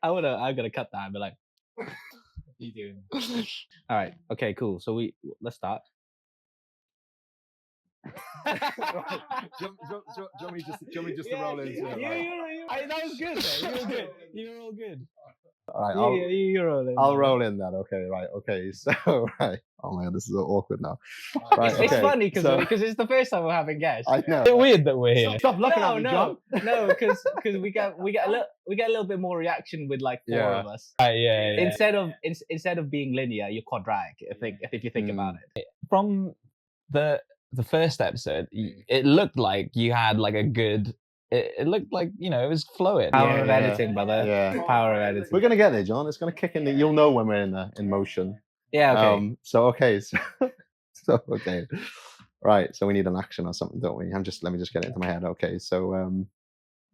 I'm gonna cut that and be like, what are you doing? All right. Okay. Cool. So let's start. Right. Do you want me just to roll into it? That was good. Though. You were good. You were all good. All right, You're rolling. I'll roll in that. Okay, right. Okay, so right. Oh man, this is so awkward now. Right, It's okay, funny because so- it's the first time we're having guests. I know. It's weird that we're here. Stop looking at me, John. No, because we get a little bit more reaction with like four of us. Yeah. Instead of being linear, you're quadratic. If you think about it. From the first episode, it looked like you had like a good. It looked like it was flowing. Power of editing, brother. Yeah. Power of editing. We're gonna get there, John. It's gonna kick in. You'll know when we're in motion. Yeah. Okay. So okay. Right. So we need an action or something, don't we? Let me just get it into my head. Okay. So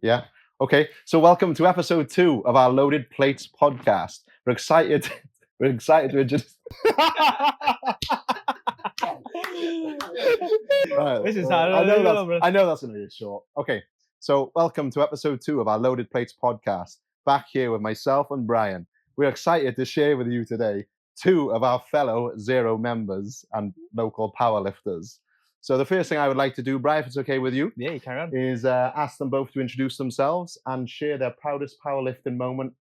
yeah. Okay. So welcome to episode 2 of our Loaded Plates podcast. We're excited to introduce. Right. This is hard. I know that's gonna be short. Okay. So welcome to episode 2 of our Loaded Plates podcast. Back here with myself and Brian. We're excited to share with you today 2 of our fellow Zero members and local powerlifters. So the first thing I would like to do, Brian, if it's okay with you, Yeah, you carry on. is ask them both to introduce themselves and share their proudest powerlifting moment.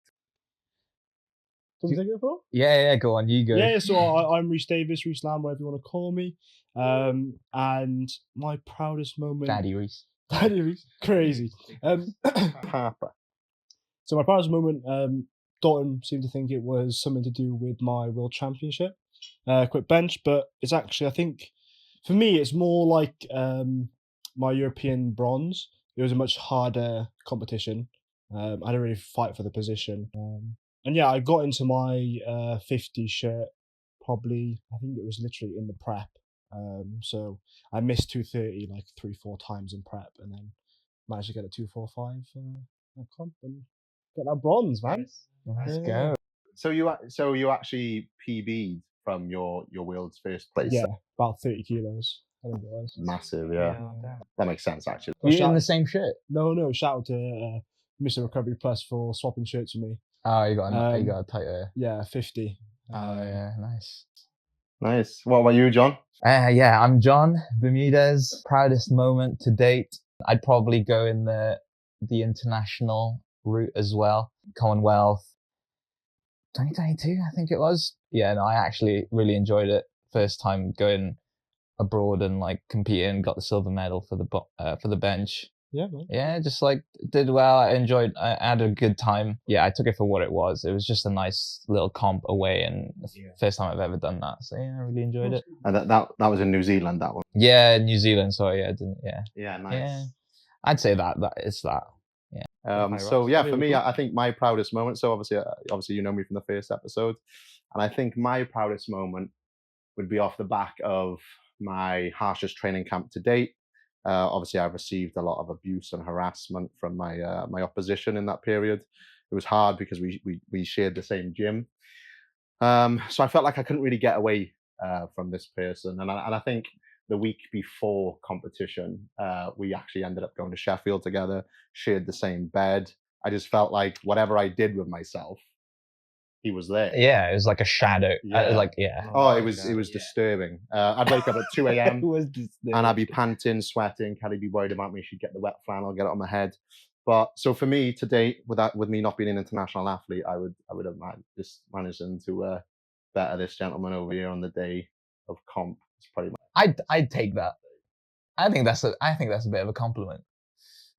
Do you want me to take it for? Yeah, go on, you go. Yeah, so I'm Rhys Davis, Rhys Lamb, whatever you want to call me. And my proudest moment... Daddy Rhys. Daddy Rhys. Crazy. Papa. So my proudest moment, Dalton seemed to think it was something to do with my World Championship, quick bench, but it's actually, I think, for me, it's more like my European bronze. It was a much harder competition. I didn't really fight for the position. And yeah, I got into my 50 shirt probably, I think it was literally in the prep. So I missed 230 like 3-4 times in prep and then managed to get a 245 comp and get that bronze, man. Let's go. So you actually PB'd from your world's first place. Yeah, about 30 kilos. I think it was. Massive, yeah. That makes sense actually. Were you in the same shirt? No. Shout out to Mr. Recovery Plus for swapping shirts with me. Oh, you got a tighter. Yeah, 50. Oh yeah, nice. Nice. What about you, John? Yeah, I'm John Bermudez. Proudest moment to date. I'd probably go in the international route as well. Commonwealth 2022, I think it was. Yeah, no, I actually really enjoyed it. First time going abroad and like competing, got the silver medal for the bench. Yeah, man. Yeah, just like did well. I had a good time. Yeah, I took it for what it was. It was just a nice little comp away and first time I've ever done that. So yeah, I really enjoyed it. And that was in New Zealand, that one. Yeah, New Zealand. Sorry, I didn't. Yeah. Yeah, nice. Yeah, I'd say that it's that. Yeah. So yeah, for me, I think my proudest moment. So obviously, you know me from the first episode, and I think my proudest moment would be off the back of my harshest training camp to date. Obviously, I received a lot of abuse and harassment from my opposition in that period. It was hard because we shared the same gym, so I felt like I couldn't really get away from this person. And I think the week before competition, we actually ended up going to Sheffield together, shared the same bed. I just felt like whatever I did with myself, he was there. Yeah, it was like a shadow. Yeah. Oh, it was disturbing. I'd wake up at 2 a.m. and I'd be panting, sweating. Kelly be worried about me. She'd get the wet flannel, get it on my head. But so for me to date, with me not being an international athlete, I would have just managing to better this gentleman over here on the day of comp. It's probably I'd take that. I think that's a bit of a compliment.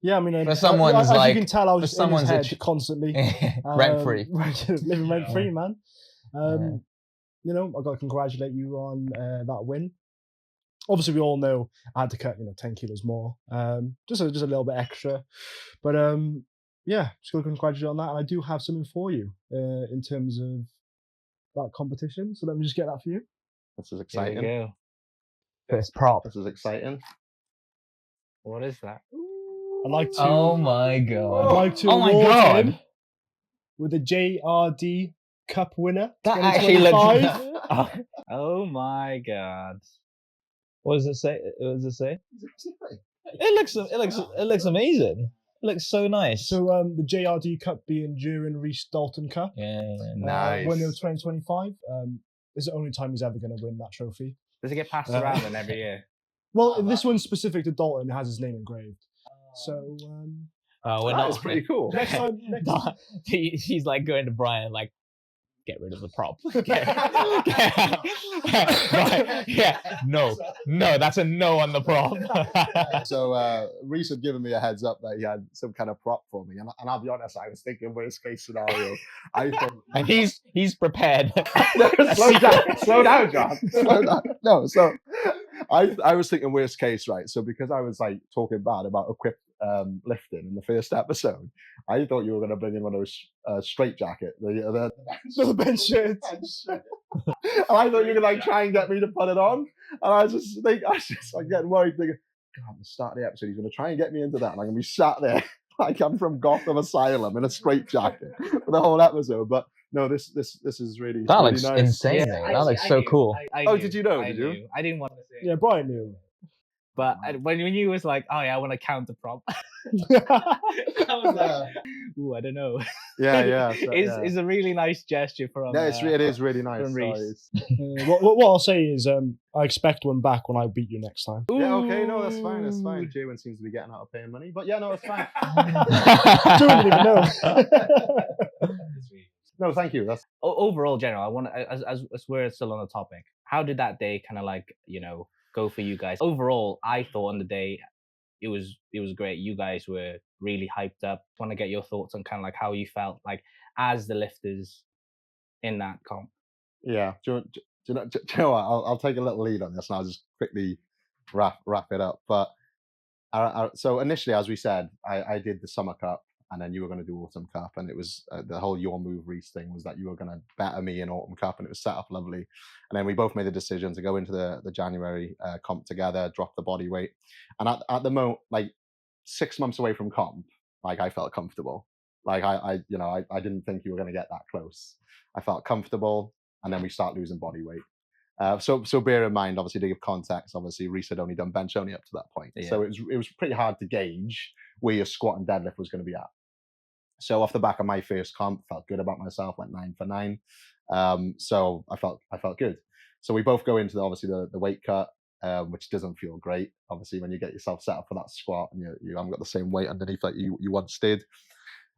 Yeah, I mean, for someone's as like, you can tell, I was in his head a constantly, rent free, living rent free, man. You know, I got to congratulate you on that win. Obviously, we all know I had to cut 10 kilos more, just a little bit extra, but yeah, just got to congratulate you on that. And I do have something for you in terms of that competition. So let me just get that for you. This is exciting. There you go. First prop. This is exciting. What is that? I'd like to. Oh my god! I'd like to. Oh my god! With the JRD Cup winner. That actually looks. Oh my god! What does it say? It looks amazing. looks so nice. So the JRD Cup being during Rhys Dalton Cup. yeah. Nice. Winner of 2025. This is the only time he's ever going to win that trophy. Does it get passed around then every year? Well, this one's specific to Dalton. It has his name engraved. So We're That not. is pretty cool. next time, He's like going to Brian, like, get rid of the prop. Right. Yeah. No, that's a no on the prop. So Rhys had given me a heads up that he had some kind of prop for me, and I'll be honest, I was thinking worst case scenario. I thought, And he's prepared. slow down, John. Slow down. No, so I was thinking worst case, right? So because I was like talking bad about equipped lifting in the first episode, I thought you were going to bring in one of those straight jacket, the bench shirts. and I thought you were like try and get me to put it on, and I was just like getting worried, thinking, God, the start of the episode, he's going to try and get me into that, and I'm going to be sat there like I'm from Gotham Asylum in a straight jacket for the whole episode. But no, this is really That really looks nice. insane. Yeah, mate. I- That looks I so knew. cool. I Oh, knew. did you know? I Did you? knew. I didn't want to say it. Yeah, Brian knew. But when you was like, oh yeah, I want to counter prop. I was like, ooh, I don't know. Yeah. So, It's a really nice gesture from. yeah, it is really nice. from So Rhys. it's- What I'll say is, I expect one back when I beat you next time. Yeah, okay, no, that's fine. That's fine. Jaywen seems to be getting out of paying money, but yeah, no, it's fine. Don't even know. No, thank you. That's Overall, general, I want to, as we're still on the topic, how did that day kind of like, go for you guys? Overall, I thought on the day it was great. You guys were really hyped up. Want to get your thoughts on kind of like how you felt like as the lifters in that comp. yeah. Do you know what? I'll take a little lead on this, and I'll just quickly wrap it up. But so initially, as we said, I did the Summer Cup, and then you were going to do Autumn Cup, and it was the whole Your Move Rhys thing was that you were going to better me in Autumn Cup, and it was set up lovely. And then we both made the decision to go into the January comp together, drop the body weight, and at the moment, like 6 months away from comp, like I felt comfortable. Like I didn't think you were going to get that close. I felt comfortable, and then we start losing body weight. So bear in mind, obviously, to give context, obviously Rhys had only done bench only up to that point, so it was pretty hard to gauge where your squat and deadlift was going to be at. So off the back of my first comp, felt good about myself, went 9 for 9. So I felt good. So we both go into obviously the weight cut, which doesn't feel great. Obviously, when you get yourself set up for that squat and you haven't got the same weight underneath that you once did.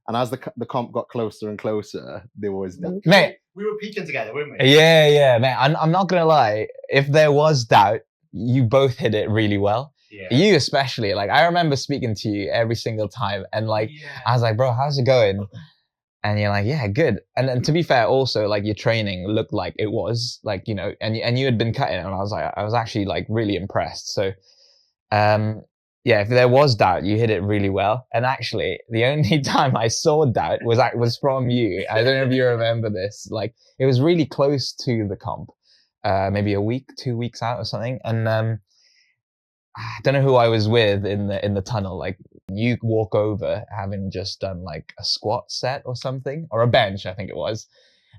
And as the comp got closer and closer, there was Mate, we were peaking together, weren't we? yeah, mate. I'm not gonna lie. If there was doubt, you both hit it really well. Yeah. You especially. Like I remember speaking to you every single time, and like I was like, bro, how's it going? And you're like, yeah, good. And to be fair, also like your training looked like it was like, and you had been cutting it, and I was actually like really impressed. So, yeah, if there was doubt, you hit it really well. And actually, the only time I saw doubt was from you. I don't know if you remember this. Like it was really close to the comp, maybe a week, 2 weeks out or something. And I don't know who I was with in the tunnel. Like you walk over having just done like a squat set or something, or a bench, I think it was,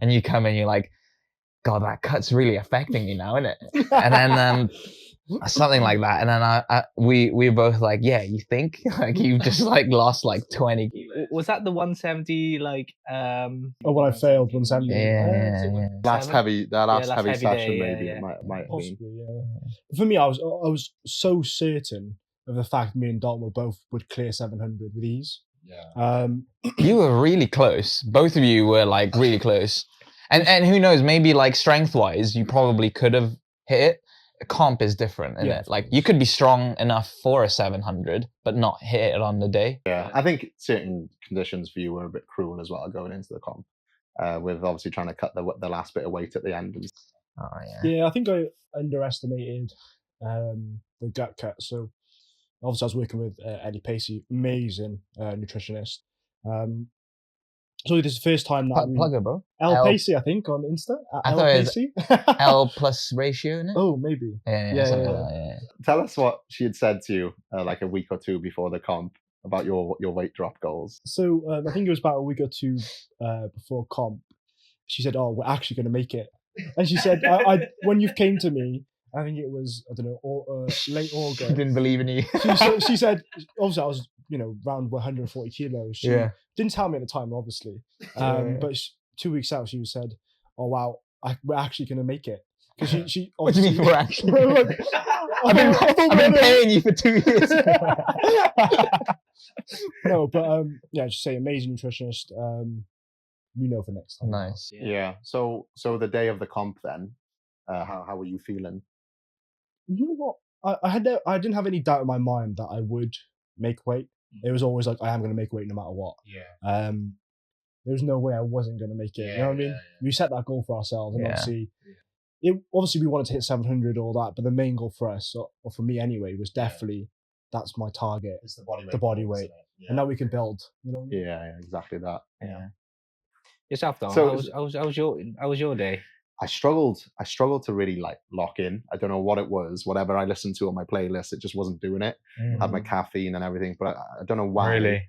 and you come in, you're like, God, that cut's really affecting me now, isn't it? And then something like that. And then we were both like, yeah, you think like you've just like lost like 20 kilos. Was that the 170 like? Oh, when I failed 170. Yeah. Last heavy heavy session, day, maybe yeah. it might have been. Possibly, yeah. For me, I was so certain of the fact me and Dalton would clear 700 with ease. Yeah. You were really close. Both of you were like really close. And who knows, maybe like strength wise, you probably could have hit it. Comp is different, isn't it? Like you could be strong enough for a 700, but not hit it on the day. Yeah, I think certain conditions for you were a bit cruel as well going into the comp, with obviously trying to cut the last bit of weight at the end. Oh yeah. Yeah, I think I underestimated the gut cut. So obviously I was working with Eddie Pacey, amazing nutritionist. So this is the first time that Plug it, bro. L Pacey, I think, on Insta. I L thought it was Pacey. L plus ratio, isn't it? Oh, maybe. Yeah. Tell us what she had said to you like a week or two before the comp about your weight drop goals. So I think it was about a week or two before comp. She said, "Oh, we're actually going to make it." And she said, "I when you came to me I think it was, I don't know, late She August. didn't believe in you. She said, obviously I was, around 140 kilos. She didn't tell me at the time, obviously. But 2 weeks out, she said, "Oh wow, we're actually going to make it." Because she What do you mean we're actually? I've been paying you for 2 years. No, but just say amazing nutritionist. For next time. Nice. Yeah. So the day of the comp, then, how were you feeling? You know what? I didn't have any doubt in my mind that I would make weight. It was always like, I am going to make weight no matter what. Yeah. There was no way I wasn't going to make it. You know what I mean? We set that goal for ourselves, and obviously we wanted to hit 700 or that, but the main goal for us, or for me anyway, was definitely that's my target. It's the body weight. The body weight, and now we can build. You know? Yeah, exactly that. Yeah. Yourself, though. So how was your day? I struggled to really like lock in. I don't know what it was. Whatever I listened to on my playlist, it just wasn't doing it. I had my caffeine and everything, but I don't know why. Really?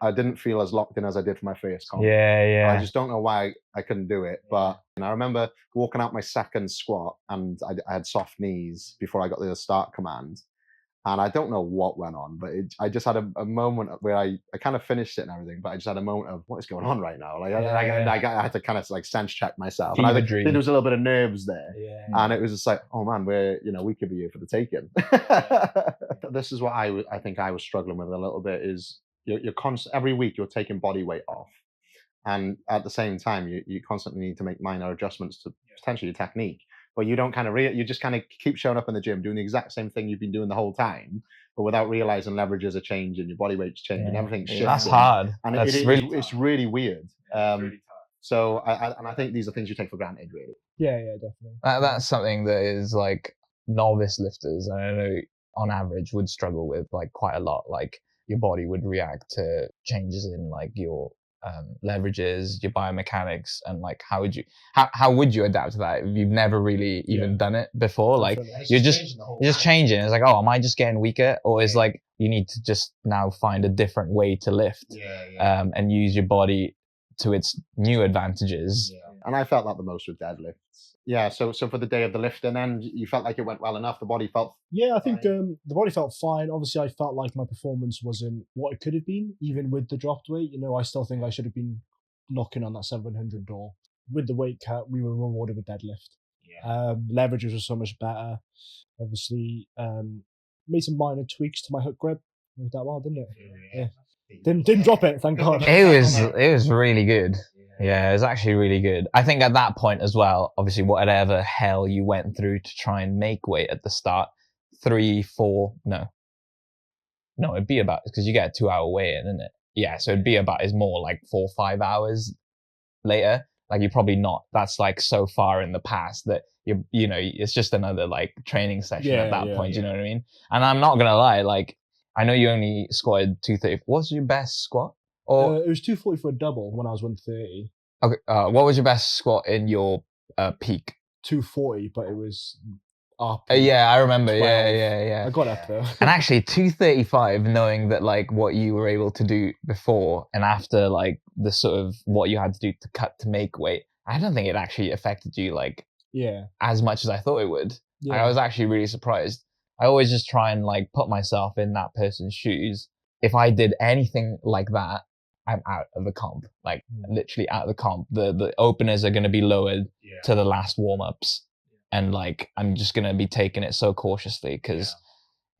I didn't feel as locked in as I did for my first comp. Yeah. I just don't know why I couldn't do it. But I remember walking out my second squat, and I had soft knees before I got the start command. And I don't know what went on, but I just had a moment where I kind of finished it and everything, but I just had a moment of what is going on right now. Like I had to kind of like sense check myself. And I think there was a little bit of nerves there. And it was just like, oh man, we could be here for the taking. This is what I think I was struggling with a little bit is you're constant every week you're taking body weight off. And at the same time, you constantly need to make minor adjustments to potentially your technique. But you don't kind of you just kind of keep showing up in the gym doing the exact same thing you've been doing the whole time, but without realizing leverages are changing, your body weight's changing, everything's shifting. That's hard. And it's really weird. So I think these are things you take for granted, really. Yeah, definitely. That's something that is like novice lifters, and I know on average would struggle with like quite a lot. Like your body would react to changes in like your leverages, your biomechanics, and like how would you adapt to that if you've never really even done it before? Like you're just changing. It's like, oh, am I just getting weaker, or is like you need to just now find a different way to lift, and use your body to its new advantages. And I felt that the most with deadlifts. Yeah, so for the day of the lifting, then you felt like it went well enough. The body felt. Yeah, I think the body felt fine. Obviously, I felt like my performance wasn't what it could have been, even with the dropped weight. I still think I should have been knocking on that 700 door. With the weight cut, we were rewarded with deadlift. Leverages were so much better. Obviously, made some minor tweaks to my hook grip. Worked out well, didn't it? Yeah. Didn't drop it, thank God. It was really good. Yeah, it was actually really good. I think at that point as well, obviously whatever hell you went through to try and make weight at the start, 3, 4, no, it'd be about, because you get a 2-hour weigh-in, isn't it? Yeah, so it'd be about, is more like 4 or 5 hours later. Like you're probably not, that's like so far in the past that it's just another like training session at that point, you know what I mean? And I'm not gonna lie, like, I know you only squatted 230. What's your best squat? Or it was 240 for a double when I was 130. Okay, what was your best squat in your peak? 240, but it was up. Yeah, I remember. 12. Yeah. I got up though. And actually, 235, knowing that like what you were able to do before and after, like the sort of what you had to do to cut to make weight, I don't think it actually affected you like as much as I thought it would. Yeah. I was actually really surprised. I always just try and like put myself in that person's shoes. If I did anything like that, I'm out of the comp, like literally out of the comp. The openers are going to be lowered to the last warm-ups, and like I'm just going to be taking it so cautiously because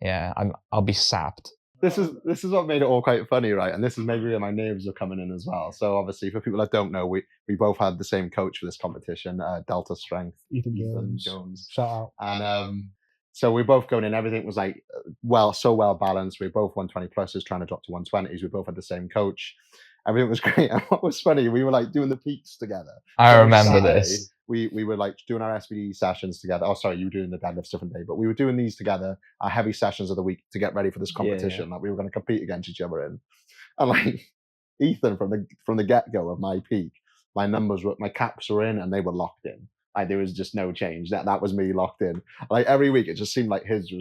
I'll be sapped. This is what made it all quite funny, right? And this is maybe where my names are coming in as well. So obviously, for people that don't know, we both had the same coach for this competition, Delta Strength, Ethan Jones. Shout out. And so we're both going in. Everything was like so well balanced. We both 120 pluses, trying to drop to 120s. We both had the same coach. Everything was great. And what was funny, we were like doing the peaks together. I remember this. We were like doing our SBD sessions together. Oh, sorry, you were doing the deadlifts different day, but we were doing these together, our heavy sessions of the week to get ready for this competition that we were going to compete against each other in. And like Ethan, from the get-go of my peak, my caps were in and they were locked in. Like there was just no change. That was me locked in. Like every week, it just seemed like his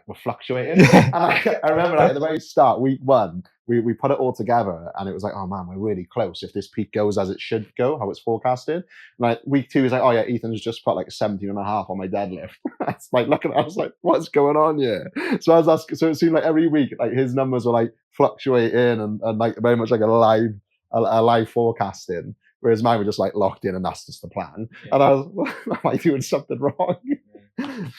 were fluctuating. And I remember like, at the very start, week 1, we put it all together, and it was like, oh man, we're really close. If this peak goes as it should go, how it's forecasted. Like week 2 is like, oh yeah, Ethan's just put like a 17.5 on my deadlift. It's like looking, I was like, what's going on here? So I was asking, so it seemed like every week, like his numbers were like fluctuating and like very much like a live forecasting, whereas mine were just like locked in, and that's just the plan. Yeah. And I was, am I doing something wrong?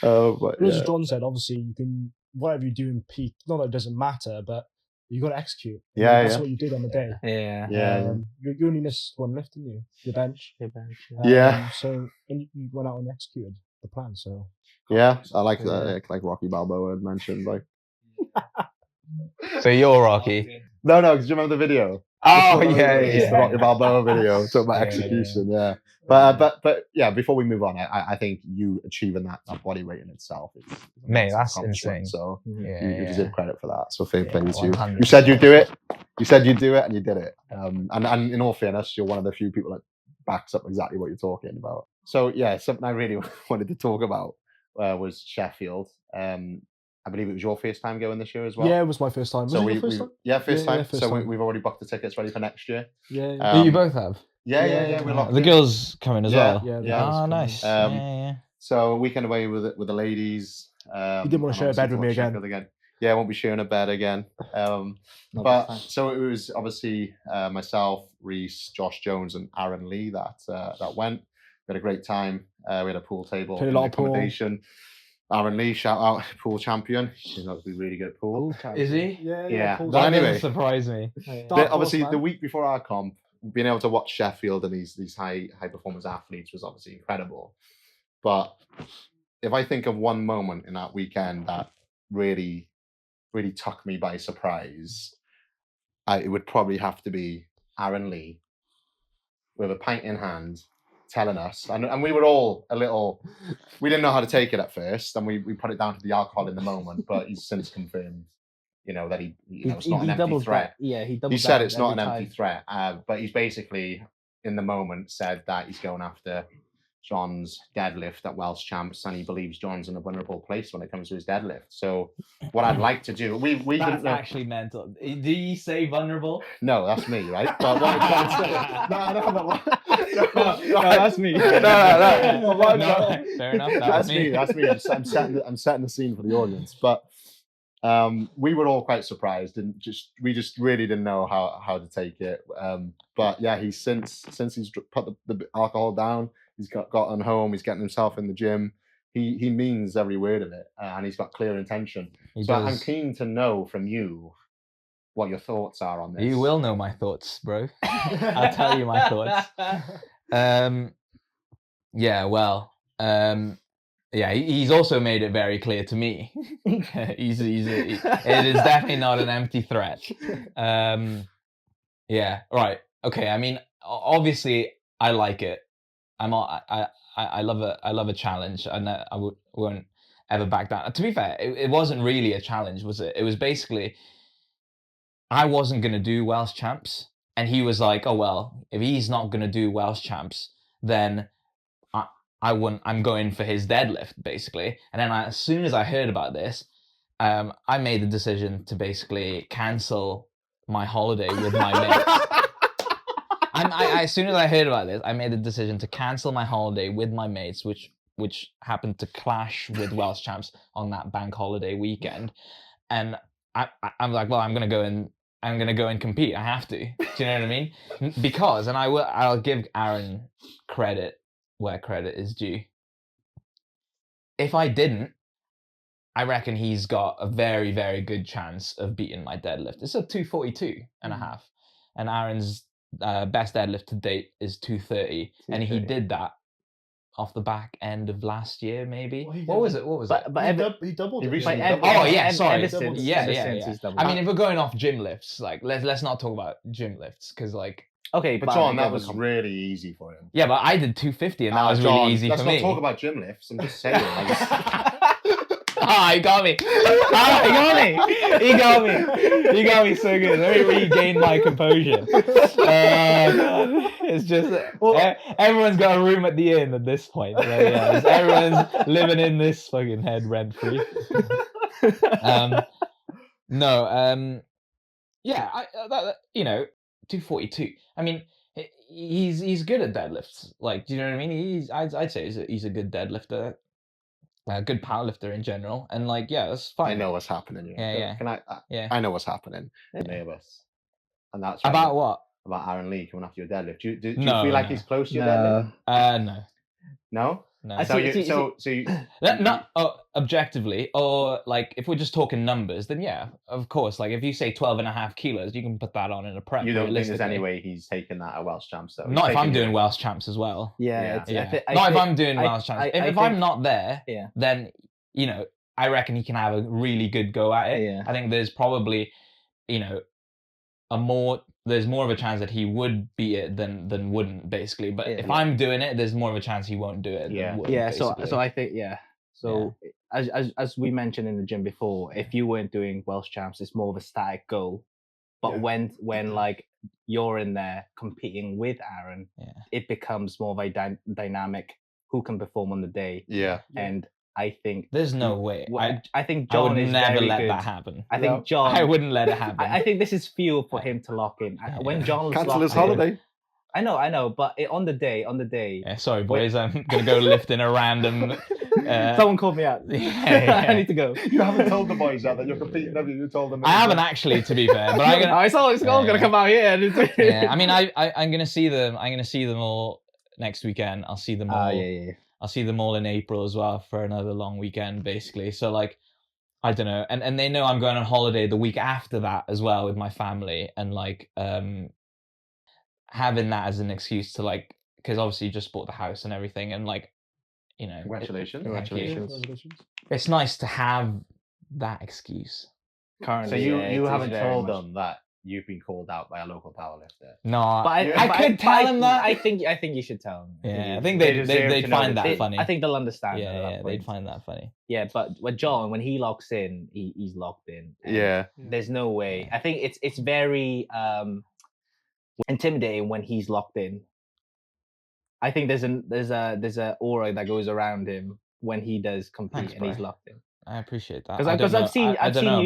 But As yeah. John said, obviously you can whatever you do in peak. Not that it doesn't matter, but you got to execute. Yeah, That's yeah. what you did on the day. Yeah. You only missed one lift, didn't you? Your bench. Yeah. So and you went out and executed the plan. So Yeah, I like that. Like Rocky Balboa had mentioned. Like, So you're Rocky. no, because you remember the video? Oh It's yeah. the Rocky Balboa video talking about Yeah, execution. Yeah. But yeah, before we move on, I think you achieving that body weight in itself is a Mate, massive that's accomplishment. insane. So Yeah, you deserve credit for that. So fair play to you. 100%. You said you'd do it. You said you'd do it, and you did it. And in all fairness, you're one of the few people that backs up exactly what you're talking about. So yeah, something I really wanted to talk about was Sheffield. I believe it was your first time going this year as well. yeah, it was my first time. Was So it your first time? first time. first So time. we've already booked the tickets ready for next year. Yeah. You both have. Yeah. We're locked The in. girls coming as well. Yeah, Yeah. Oh, nice. Um, Yeah. So weekend away with the ladies. You didn't want to share a bed with me again. Yeah, I won't be sharing a bed again. But so it was obviously myself, Rhys, Josh Jones, and Aaron Lee that went. We had a great time. We had a pool table, Played a in lot the of pool. accommodation. Aaron Lee, shout out, pool champion. He's not be really good at pool. Is he? Yeah. Paul's But That anyway. doesn't surprise me. Dark Obviously, horse, the man. week before our comp, being able to watch Sheffield and these high performance athletes was obviously incredible. But if I think of one moment in that weekend that really took me by surprise, it would probably have to be Aaron Lee with a pint in hand telling us, and we were all a little, we didn't know how to take it at first, and we put it down to the alcohol in the moment, but he's since confirmed, that it's not an empty threat. He said it's not an empty threat, but he's basically in the moment said that he's going after John's deadlift at Welsh Champs, and he believes John's in a vulnerable place when it comes to his deadlift. So what I'd like to do, we That's didn't know. actually mental. Do you say vulnerable? No, that's me, right? But what I'm trying to say, No, that's me. No. Fair enough. That's me. That's me. I'm setting the scene for the audience. But we were all quite surprised, and we just really didn't know how to take it. But yeah, he's since he's put the alcohol down, he's gotten home, he's getting himself in the gym. He means every word of it, and he's got clear intention. I'm keen to know from you what your thoughts are on this. You will know my thoughts, bro. I'll tell you my thoughts. He's also made it very clear to me. It is definitely not an empty threat. Right. Okay. I mean, obviously, I like it. I love a challenge, and I won't ever back down. To be fair, it wasn't really a challenge, was it? It was basically, I wasn't gonna do Welsh Champs, and he was like, "Oh well, if he's not gonna do Welsh Champs, then I'm going for his deadlift," basically. And then as soon as I heard about this, I made the decision to basically cancel my holiday with my mates. As soon as I heard about this, I made the decision to cancel my holiday with my mates, which happened to clash with Welsh Champs on that bank holiday weekend. And I'm like, well, I'm gonna go and compete. I have to. Do you know what I mean? Because, and I'll give Aaron credit where credit is due. If I didn't, I reckon he's got a very, very good chance of beating my deadlift. It's a 242 and a half. And Aaron's best deadlift to date is 230. And he did that off the back end of last year, maybe. What was it? But he doubled it. Sorry. Ever Yeah. since he's doubled I mean, if we're going off gym lifts, like let's not talk about gym lifts, because like. Okay, But John, that was really easy for him. Yeah, but I did 250, and that was John, really easy for me. Let's not talk about gym lifts. I'm just saying. He got me. He got me so good. Let me regain my composure. It's just everyone's got a room at the inn at this point. So, yeah, everyone's living in this fucking head rent free. Yeah, 242. I mean, he's good at deadlifts. Like, do you know what I mean? I'd say he's a good deadlifter, a good powerlifter in general. And like, yeah, that's fine. I know what's happening. You know? Yeah, Can yeah. I know what's happening. Yeah. The nervous, and that's About what? About Aaron Lee coming after your deadlift. Do you No, feel like no. he's close to your deadlift? No. No. No. So you Not objectively, or like if we're just talking numbers, then yeah, of course. Like if you say 12.5 kilos, you can put that on in a prep. You don't think there's realistically. any way he's taking that at Welsh Champs though? Not if I'm doing Welsh Champs as well. Yeah, Yeah. Not if I'm doing Welsh Champs. If I'm not there, yeah, then I reckon he can have a really good go at it. Yeah. I think there's probably, there's more of a chance that he would beat it than wouldn't, basically. But if I'm doing it, there's more of a chance he won't do it than would. Yeah. Basically. So I think as we mentioned in the gym before, if you weren't doing Welsh Champs, it's more of a static goal. But when like you're in there competing with Aaron, it becomes more of a dynamic who can perform on the day. Yeah. And I think there's no way. I think John would is never very let good. that happen. I think John. I wouldn't let it happen. I think this is fuel for him to lock in. When John cancel his holiday. I know, but on the day. Yeah, sorry, boys. I'm gonna go lifting a random. Someone called me out. I need to go. You haven't told the boys yet that you're competing, have you? You told them. I haven't actually, to be fair. But I saw it's all gonna come out here. Yeah, I mean, I'm gonna see them. I'm gonna see them all next weekend. I'll see them all. Yeah. I'll see them all in April as well for another long weekend, basically. So like, I don't know, and they know I'm going on holiday the week after that as well with my family, and like having that as an excuse to like, because obviously you just bought the house and everything, and like, Congratulations. It's nice to have that excuse. Currently, so you haven't told them that you've been called out by a local powerlifter? No, but I could tell them that. I think you should tell them. Yeah, I think they'd find that funny. I think they'll understand. Yeah, they'd find that funny. Yeah, but with John, when he locks in, he's locked in. Yeah. There's no way. I think it's very intimidating when he's locked in. I think there's a aura that goes around him when he does compete. Thanks, and he's locked in. I appreciate that because I've seen you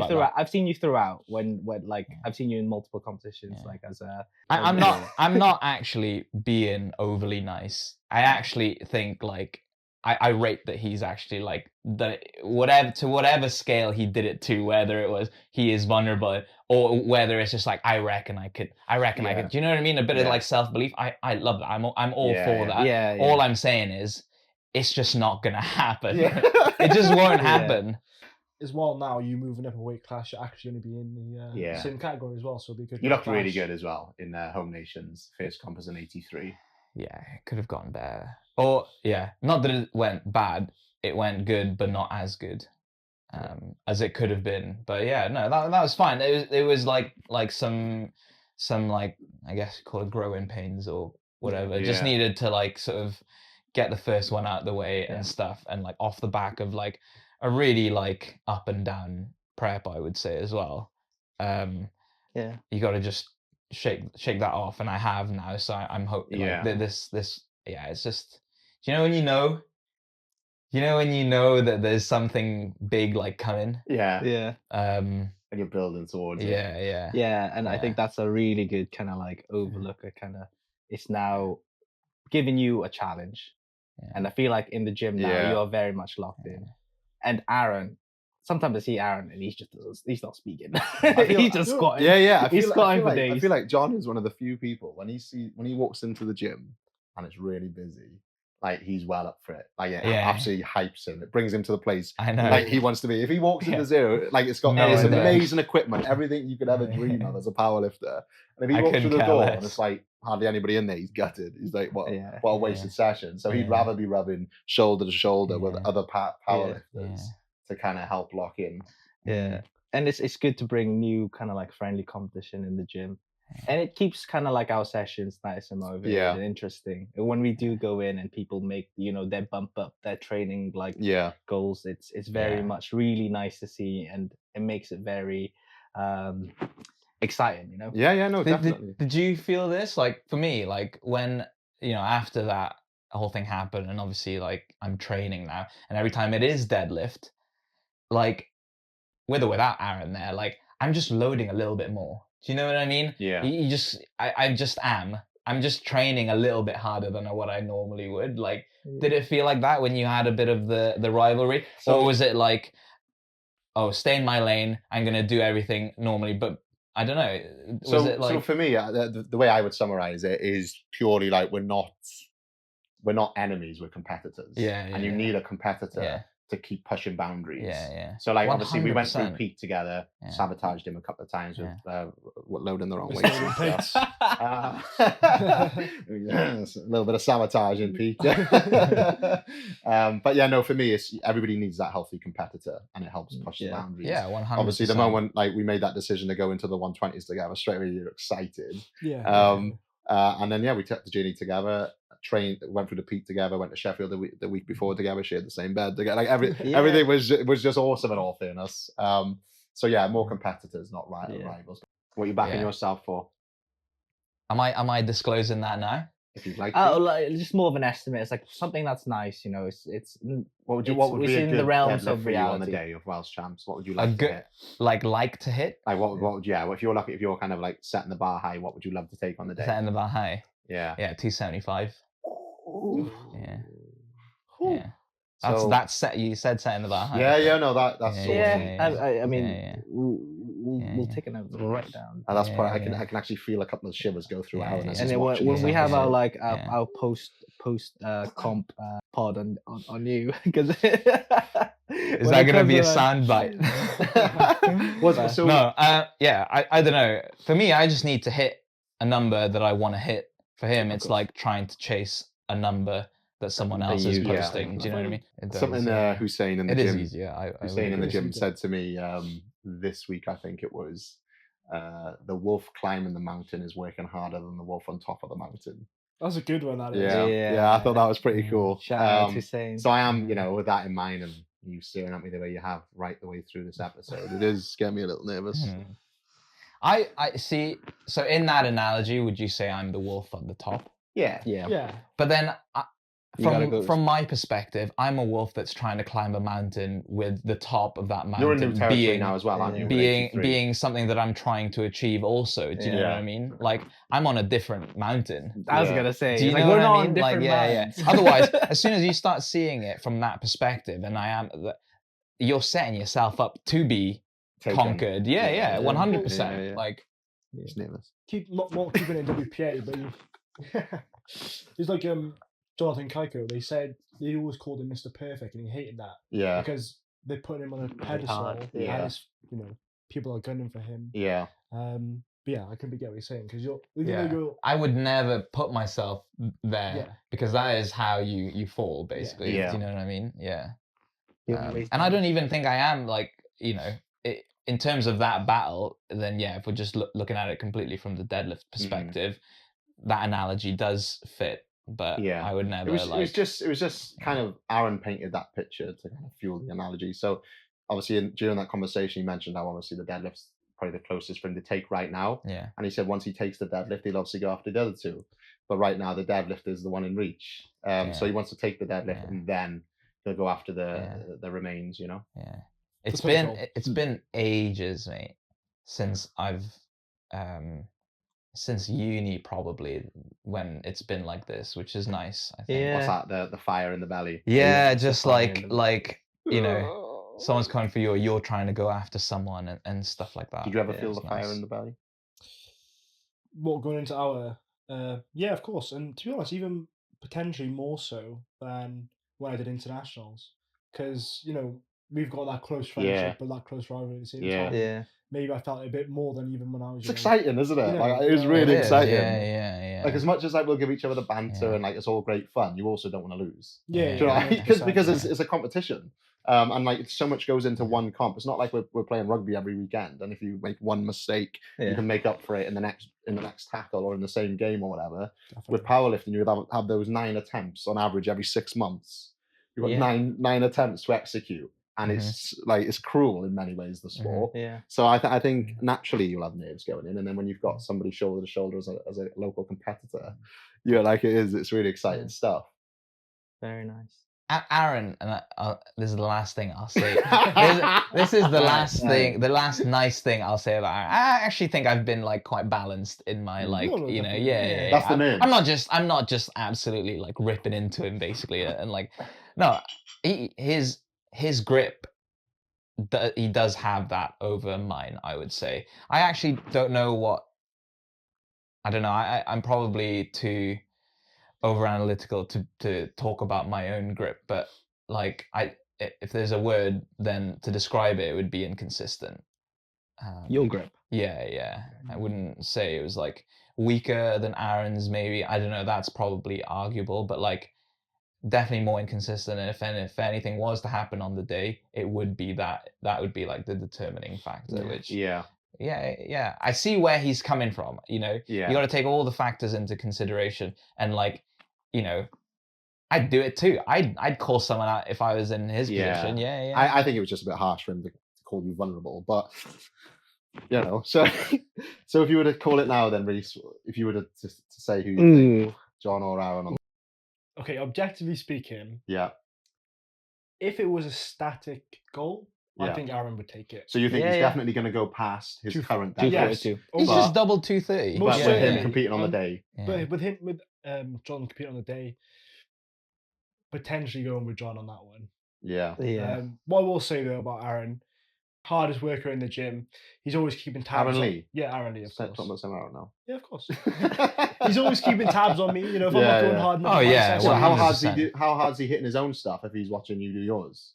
throughout. I've seen you throughout when like I've seen you in multiple competitions. Like as a, I'm not actually being overly nice. I actually think like I rate that he's actually like whatever scale he did it to, whether it was he is vulnerable or whether it's just like I reckon I could. Do you know what I mean? A bit of like self-belief. I love that. I'm all for that. Yeah. All I'm saying is it's just not gonna happen. It just won't happen. As well, now you moving up a weight class, you're actually going to be in the same category as well. So it'll be good. You looked really good as well in Home Nations first comp as an 83. Yeah, it could have gone better. Or not that it went bad. It went good, but not as good as it could have been. But yeah, no, that was fine. It was like some like, I guess call it growing pains or whatever. Just needed to like sort of get the first one out of the way and stuff, and like off the back of like a really like up and down prep, I would say as well. You got to just shake that off, and I have now. So I'm hoping like this. It's just, when you know that there's something big like coming. And you're building towards it. And I think that's a really good kind of like overlook. It's now giving you a challenge. And I feel like in the gym now, you're very much locked in. And Aaron, sometimes I see Aaron and he's not speaking. He's just squatting. He's squatting for days. I feel like John is one of the few people when he walks into the gym and it's really busy, like he's well up for it. Like it absolutely hypes him. It brings him to the place like he wants to be. If he walks into zero, like it's got amazing equipment, everything you could ever dream of as a powerlifter. And if he walks through the door and it's like hardly anybody in there, he's gutted. He's like, what a wasted session. So he'd rather be rubbing shoulder to shoulder with other powerlifters to kind of help lock in. And it's good to bring new kind of like friendly competition in the gym. And it keeps kind of like our sessions nice and motivated and interesting. When we do go in and people make, their bump up their training like goals, it's very much really nice to see, and it makes it very exciting, No, definitely. Did you feel this? Like for me, like when, after that whole thing happened, and obviously like I'm training now, and every time it is deadlift, like with or without Aaron there, like I'm just loading a little bit more. Do you know what I mean? Yeah. I just am. I'm just training a little bit harder than what I normally would. Like, did it feel like that when you had a bit of the rivalry? So- or was it like, oh, stay in my lane, I'm going to do everything normally, but I don't know. Was it like... So for me, the way I would summarize it is purely like we're not enemies, we're competitors. Yeah, and you yeah. need a competitor Yeah. to keep pushing boundaries. Yeah. So like obviously we went through 100%. Peak together, Yeah. sabotaged him a couple of times with loading the wrong Mr. weights. Loading and stuff. Yes, a little bit of sabotage in Peak. But yeah, no, for me, it's everybody needs that healthy competitor, and it helps push the boundaries. Yeah, 100%. Obviously, the moment like we made that decision to go into the 120s together, straight away you're excited. Yeah. And then we took the journey together. Trained, went through the Peak together, went to Sheffield the week before together, shared the same bed together. Like everything was just awesome in all fairness. So yeah, more competitors, not rivals. What are you backing yourself for? Am I disclosing that now? If you'd like Oh, to. like, just more of an estimate. It's like something that's nice, you know. It's What would it's be a within good the realms deadlift of for you on the reality. day of Welsh champs? What would you like to hit? Like to hit? Like what would if you're lucky, if you're kind of like setting the bar high, what would you love to take on the day? Setting the bar high. Yeah. Yeah, 275. Ooh. Yeah. Ooh. Yeah. So, That's set. You said setting the bar high. Yeah, no, that's awesome. I mean, we'll take a note right down. And that's I can actually feel a couple of shivers go through Aaron as And he's then watching when this we have episode. our post comp pod on you, because Is that going to be a soundbite? No, I don't know. For me, I just need to hit a number that I want to hit. For him, it's like trying to chase a number that someone else is posting. Do you know what I mean? Something Hussein in the it gym. is easier. Hussein in the gym said to me this week, I think it was, the wolf climbing the mountain is working harder than the wolf on top of the mountain. That's a good one. That is. Yeah, I thought that was pretty cool. Shout out to Hussein. So I am, with that in mind, and you staring at me the way you have right the way through this episode, it is getting me a little nervous. I see. So in that analogy, would you say I'm the wolf at the top? Yeah. But then, from my perspective, I'm a wolf that's trying to climb a mountain with the top of that mountain. You're in new territory now as well, aren't you? Being something that I'm trying to achieve also. Do you know what I mean? Like, I'm on a different mountain. I was gonna say, do you know we're what not I mean? on different mountains. Otherwise, as soon as you start seeing it from that perspective, and you're setting yourself up to be conquered. 100%. Like, just nervous. Not keeping it in WPA, but he's like Jonathan Keiko. They always called him Mr. Perfect, and he hated that. Yeah. Because they put him on a pedestal. Yeah. And it's, people are gunning for him. Yeah. But yeah, I completely get what you're saying, because I would never put myself there because that is how you fall, basically. Yeah. Do you know what I mean? Yeah. And I don't even think I am, like, in terms of that battle, then if we're just looking at it completely from the deadlift perspective, that analogy does fit. But I would never. It was just kind of Aaron painted that picture to kind of fuel the analogy. So obviously during that conversation, he mentioned how obviously the deadlift's probably the closest for him to take right now. Yeah. And he said once he takes the deadlift, he'll obviously go after the other two. But right now the deadlift is the one in reach. So he wants to take the deadlift and then he'll go after the remains. Yeah. It's been ages, mate, since I've since uni probably, when it's been like this, which is nice, I think. What's that? The fire in the belly. Yeah, just like someone's coming for you, or you're trying to go after someone and stuff like that. Did you ever feel the fire in the belly? What, going into our yeah, of course. And to be honest, even potentially more so than when I did internationals, because we've got that close friendship, but that close rivalry at the same time. Yeah. Maybe I felt it a bit more than even when I was. It's exciting, isn't it? Like, it was really exciting. Yeah. Like, as much as we'll give each other the banter and like it's all great fun, you also don't want to lose. Yeah. Because it's a competition. And like so much goes into one comp. It's not like we're playing rugby every weekend, and if you make one mistake, you can make up for it in the next tackle or in the same game or whatever. Definitely. With powerlifting, you would have those 9 attempts on average every 6 months. You've got nine attempts to execute, and it's cruel in many ways, the sport. Yeah. So I think naturally you'll have nerves going in, and then when you've got somebody shoulder to shoulder as a local competitor, it's really exciting stuff. Very nice. Aaron, and this is the last thing I'll say. This is the last thing, the last nice thing I'll say about Aaron. I actually think I've been like quite balanced in my like, No, you know, definitely. yeah. That's the name. I'm not just absolutely like ripping into him basically, and like, no, his grip. He does have that over mine, I would say. I actually don't know what. I don't know. I'm probably too over analytical to talk about my own grip, but like if there's a word then to describe it, it would be inconsistent. Your grip. Yeah. I wouldn't say it was like weaker than Aaron's. Maybe, I don't know. That's probably arguable, but like definitely more inconsistent. And if anything was to happen on the day, it would be that would be like the determining factor. Which Yeah. I see where he's coming from. You know, Yeah. you got to take all the factors into consideration, and like, you know, I'd do it too. I'd call someone out if I was in his position. Yeah. I think it was just a bit harsh for him to call you vulnerable, but you know. So if you were to call it now, then Rhys, if you were to say who you think, John or Aaron. Okay, objectively speaking, Yeah. if it was a static goal, I Yeah. think Aaron would take it. So you think he's definitely going to go past his current deadlift? Yes. 232. He's But- just doubled 230. But Most with him certainly. competing on the day. But with John competing on the day, potentially going with John on that one. Yeah. What I will say though about Aaron, hardest worker in the gym. He's always keeping tabs. Aaron on, Lee? Yeah, Aaron Lee, of Talking course. about some Aaron now. Yeah, of course. He's always keeping tabs on me. You know, if I'm Yeah, not going yeah. hard enough. Oh, in my yeah, session, Well, how hard's 100%. he hitting his own stuff if he's watching you do yours?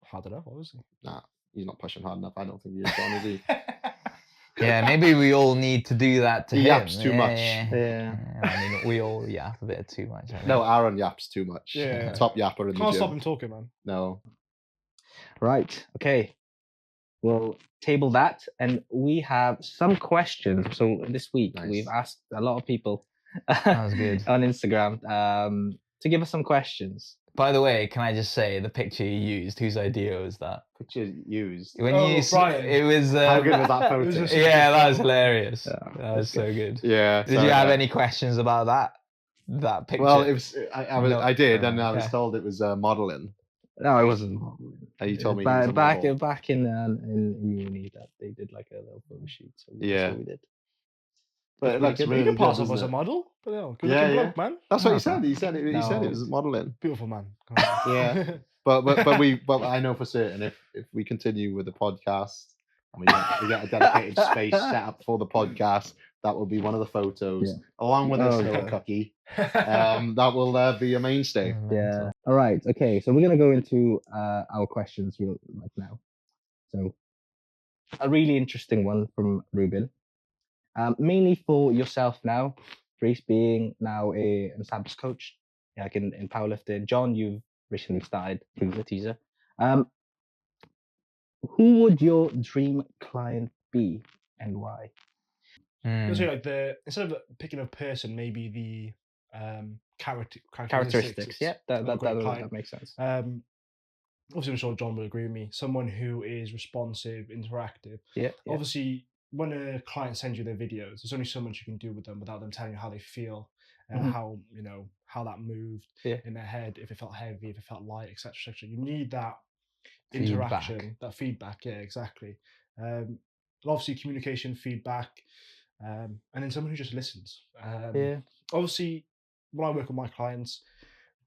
Hard enough, obviously. Nah, he's not pushing hard enough. I don't think he is, John, is he? Yeah, maybe we all need to do that to He him. yaps too much. Yeah. I mean, we all yap a bit too much. I think. No, Aaron yaps too much. Yeah. Top yapper in the Can't gym. stop him talking, man. No. Right. Okay. We'll table that, and we have some questions. So this week Nice. we've asked a lot of people That was good. on Instagram to give us some questions. By the way, can I just say the picture you used? Whose idea was that? Picture used. When Oh, you Brian. it was. How good was that It was photo? just- Yeah, that was hilarious. Yeah, That was so good. Yeah. Did you have any questions about that picture? Well, it was. I did, and I was Okay. told it was modeling. No, it wasn't. You told me. Back, he was a model. back in uni that they did like a little photo shoot. So that's Yeah. what we did. But it looks good. You really can good, pass off doesn't as a it? model. But yeah, good Yeah, looking yeah. bloke, man. That's what he No, said. He said it. He said it was modeling. Beautiful man. Yeah. But I know for certain if we continue with the podcast and we get a dedicated space set up for the podcast, that will be one of the photos along with this little okay. cookie. That will be a mainstay. Yeah. All right. Okay. So we're gonna go into our questions like now. So a really interesting one from Ruben, mainly for yourself now, Rhys being now an established coach, like in powerlifting. John, you've recently started through the teaser. Who would your dream client be and why? So like instead of picking a person, maybe the Characteristics. Yeah, of a great client. that makes sense. Obviously, I'm sure John will agree with me. Someone who is responsive, interactive. Yeah. Obviously, when a client sends you their videos, there's only so much you can do with them without them telling you how they feel and how that moved in their head, if it felt heavy, if it felt light, etc., etc. You need that interaction, that feedback. Yeah, exactly. And obviously, communication, feedback, and then someone who just listens. Obviously, when I work with my clients,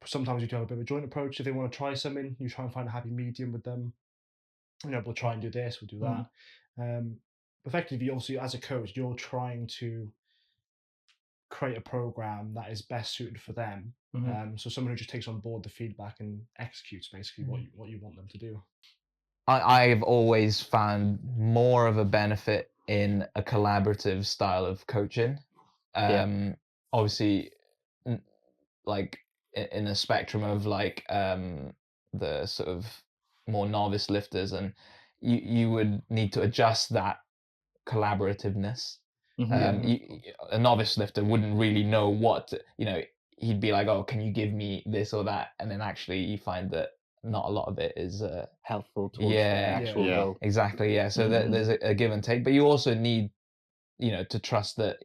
sometimes you do have a bit of a joint approach. If they want to try something, you try and find a happy medium with them. We'll try and do this, we'll do that. Effectively, obviously, as a coach, you're trying to create a program that is best suited for them. So someone who just takes on board the feedback and executes basically what you want them to do. I've always found more of a benefit in a collaborative style of coaching. Obviously, like in a spectrum of like the sort of more novice lifters, and you would need to adjust that collaborativeness. A novice lifter wouldn't really know what he'd be like, oh, can you give me this or that, and then actually you find that not a lot of it is helpful towards actual goal. Exactly, yeah. So there's a give and take, but you also need to trust that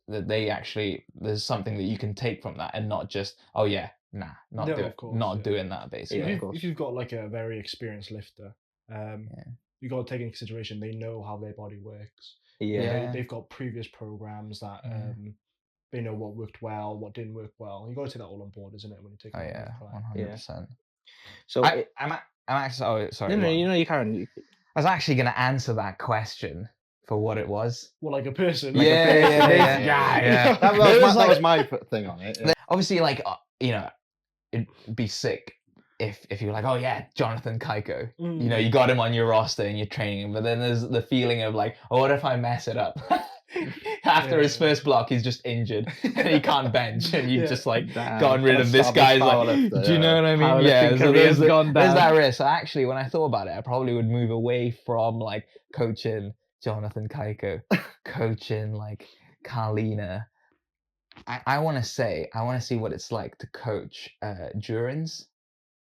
they actually, there's something that you can take from that, and not just, oh yeah, nah, No, of course, not yeah. doing that basically. of course. If you've got like a very experienced lifter, you got to take into consideration they know how their body works. Yeah. They've got previous programs that they know what worked well, what didn't work well. You got to take that all on board, isn't it? When you take Oh on yeah, a client. 100%. So I'm actually. Oh, sorry. no, go on. you Karen. I was actually going to answer that question for what it was. Well, like a person. Like yeah. That was my thing on it. Yeah. Obviously, like it'd be sick if you were like, oh yeah, Jonathan Kaiko. You know, you got him on your roster and you're training him, but then there's the feeling of like, oh, what if I mess it up? After his first block, he's just injured and he can't bench, and you've just like gotten rid of this guy's like, do you know what I mean? Yeah, so there's that risk. So actually, when I thought about it, I probably would move away from like coaching Jonathan Kaiko, coaching like Carlina. I want to see what it's like to coach Durans.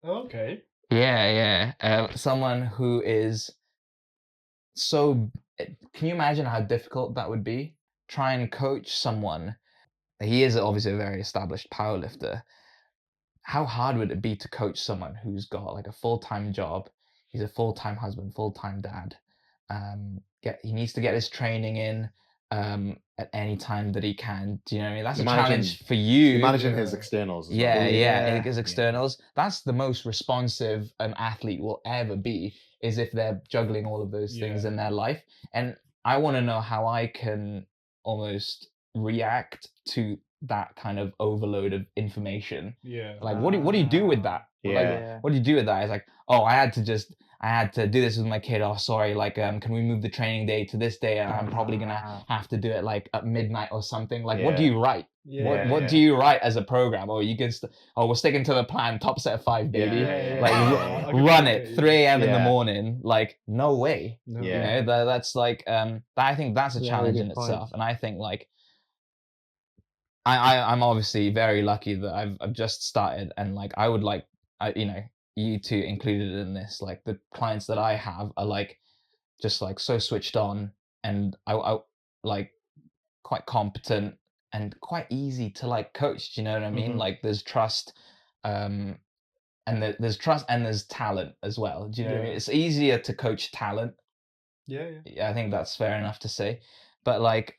Okay. Yeah. Someone who is so. Can you imagine how difficult that would be? Try and coach someone. He is obviously a very established powerlifter. How hard would it be to coach someone who's got like a full-time job? He's a full-time husband, full-time dad. He needs to get his training in at any time that he can. Do you know what I mean? That's a challenge for you. Managing his externals. His externals. That's the most responsive an athlete will ever be, is if they're juggling all of those things in their life. And I want to know how I can almost react to that kind of overload of information. Yeah. Like, what do you do with that? Like, what do you do with that? It's like, oh, I had to do this with my kid. Oh, sorry. Like, can we move the training day to this day? And I'm probably gonna have to do it like at midnight or something. Like, what do you write? What do you write as a program? Or you can, we're sticking to the plan. Top set of 5, baby. Like, run it 3 a.m. in the morning. Like, no way. No. You know, that's like, I think that's a challenge in itself. And I think like, I'm obviously very lucky that I've just started, and like I would like you two included in this. Like the clients that I have are like just like so switched on, and I like quite competent and quite easy to like coach. Do you know what I mean? Like there's trust, and there's trust and there's talent as well. Do you know what I mean? It's easier to coach talent. Yeah. I think that's fair enough to say, but like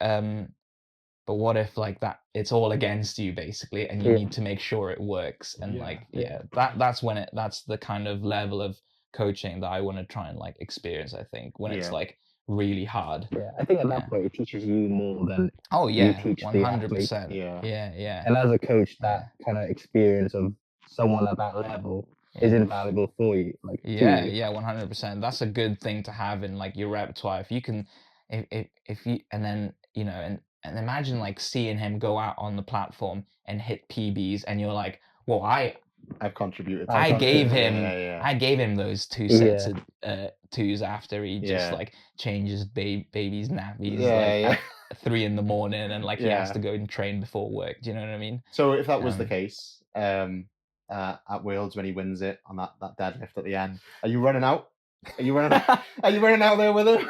but what if like that it's all against you basically, and you need to make sure it works, and that's the kind of level of coaching that I want to try and like experience. I think when it's like really hard. Yeah, I think at that point it teaches you more than you teach 100%. Yeah. And as a coach, that kind of experience of someone at that level is invaluable for you. Like 100%. That's a good thing to have in like your repertoire. If you can, if you, and then and imagine like seeing him go out on the platform and hit PBs, and you're like, well, I've contributed. I gave him those 2 sets of 2s after he just like changes baby's nappies at 3 a.m. and like he has to go and train before work. Do you know what I mean? So if that was the case at Worlds when he wins it on that deadlift at the end, are you running out? Are you running out there with him?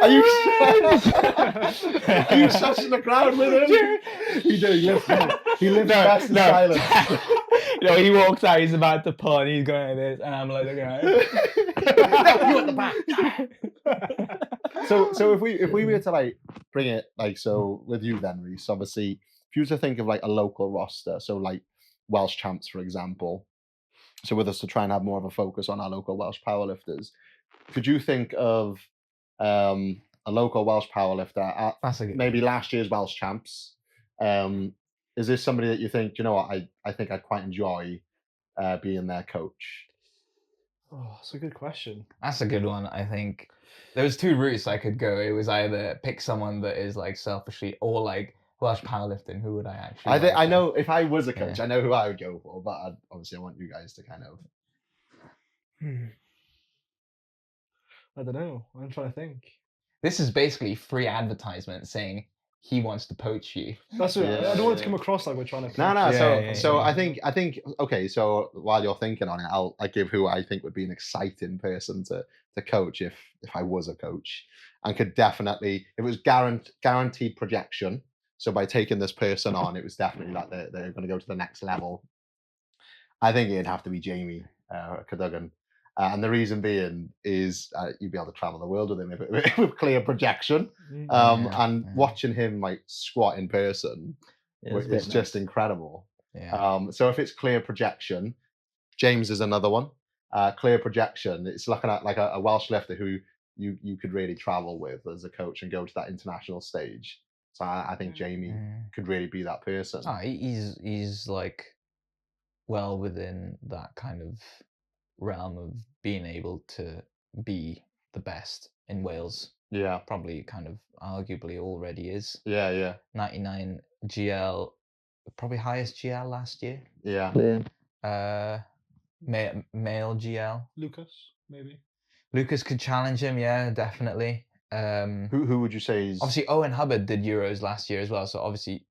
Are you touching the crowd with him? He lives best in silence. He walks out, he's about to pull, and he's going like this, and I'm like looking at him. You at the back. So if we were to like bring it like so with you then, Rhys, obviously if you were to think of like a local roster, so like Welsh champs for example, so with us to try and have more of a focus on our local Welsh powerlifters, could you think of a local Welsh powerlifter at maybe last year's Welsh champs? Is this somebody that you think, you know what, I think I'd quite enjoy being their coach? Oh, that's a good question. That's a good one. I think there was 2 routes I could go. It was either pick someone that is like selfishly, or like Welsh powerlifting. Who would I actually? I know if I was a coach, I know who I would go for, but obviously I want you guys to kind of. I don't know. I'm trying to think. This is basically free advertisement saying he wants to poach you. That's what I don't want it to come across like we're trying to. No. So I think okay. So while you're thinking on it, I'll give who I think would be an exciting person to coach if I was a coach, and could definitely, if it was guaranteed projection. So by taking this person on, it was definitely like they're going to go to the next level I think it'd have to be Jamie Cadogan. And the reason being is you'd be able to travel the world with him with clear projection. And watching him like squat in person is just incredible. Yeah. So if it's clear projection, James is another one. Clear projection, it's looking at like a Welsh lifter who you could really travel with as a coach and go to that international stage. So I think Jamie could really be that person. Oh, he's like well within that kind of realm of being able to be the best in Wales. Yeah. Probably kind of arguably already is. Yeah. 99 GL, probably highest GL last year. Yeah. Male GL. Lucas, maybe. Lucas could challenge him, yeah, definitely. Who would you say is obviously Owen Hubbard did Euros last year as well, so obviously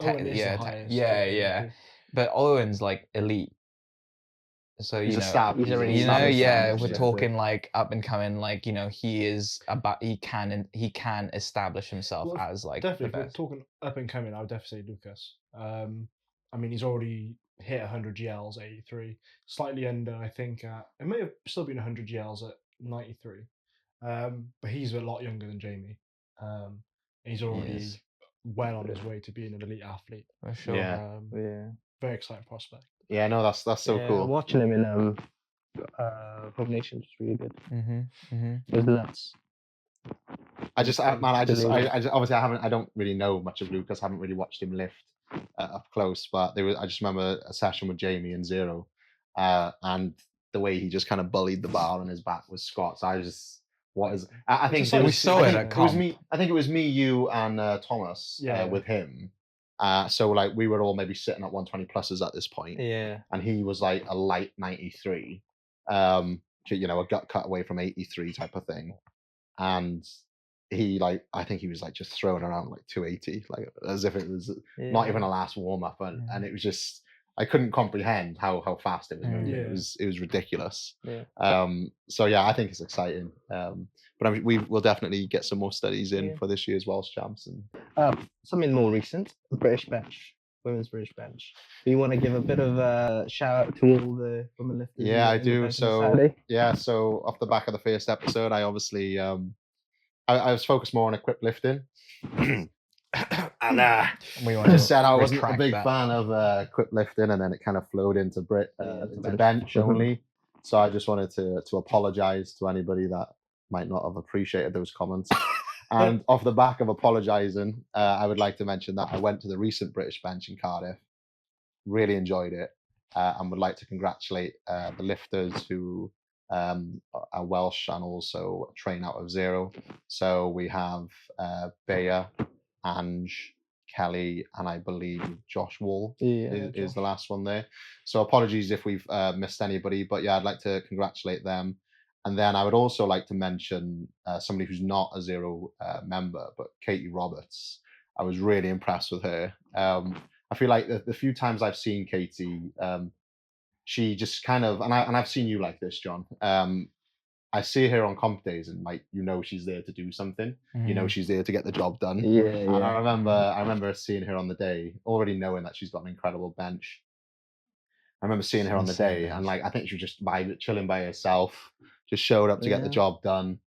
Owen is the highest. yeah. But Owen's like elite. So he's you a know, star. we're Established. talking like up and coming, like, you know, he can establish himself as like definitely. the If we're best. talking up and coming, I would definitely say Lucas. I mean, he's already hit 100 GLs, 83, slightly under. I think it may have still been 100 GLs at 93, but he's a lot younger than Jamie. He's already well on his way to being an elite athlete. For sure. Yeah. Very exciting prospect. Yeah, no, that's so cool. Watching him in Home Nations was really good. It was nuts. I obviously I don't really know much of Lucas. I haven't really watched him lift up close, but I just remember a session with Jamie and Zero, and the way he just kind of bullied the bar on his back with squats. I think we saw it at comp. I think it was me, you, and Thomas with him. So like we were all maybe sitting at 120 pluses at this point. Yeah. And he was like a light 93, you know, a gut cut away from 83 type of thing. And he I think he was like just throwing around like 280, like as if it was not even a last warm up. And it was just, I couldn't comprehend how fast it was moving. It was ridiculous. So yeah, I think it's exciting. But I mean, we will definitely get some more studies in for this year's Welsh Champs. And something more recent, the British bench, women's British bench. Do you want to give a bit of a shout out to all the women lifters? Yeah, I do. So so off the back of the first episode, I obviously I was focused more on equipped lifting. And we just said I wasn't a big fan of equipped lifting, and then it kind of flowed into bench only. So I just wanted to apologize to anybody that might not have appreciated those comments. And off the back of apologizing, I would like to mention that I went to the recent British bench in Cardiff, really enjoyed it, and would like to congratulate the lifters who are Welsh and also train out of Zero. So we have Bea, Ange, Kelly, and I believe Josh Wall is the last one there. So apologies if we've missed anybody, but yeah, I'd like to congratulate them. And then I would also like to mention somebody who's not a Zero member, but Katie Roberts. I was really impressed with her. I feel like the few times I've seen Katie, she just kind of, and I've seen you like this, John. I see her on comp days, and like, you know, she's there to do something. You know, she's there to get the job done. And I remember seeing her on the day, already knowing that she's got an incredible bench. I remember seeing her on the day, and like, I think she was just chilling by herself, just showed up to get the job done.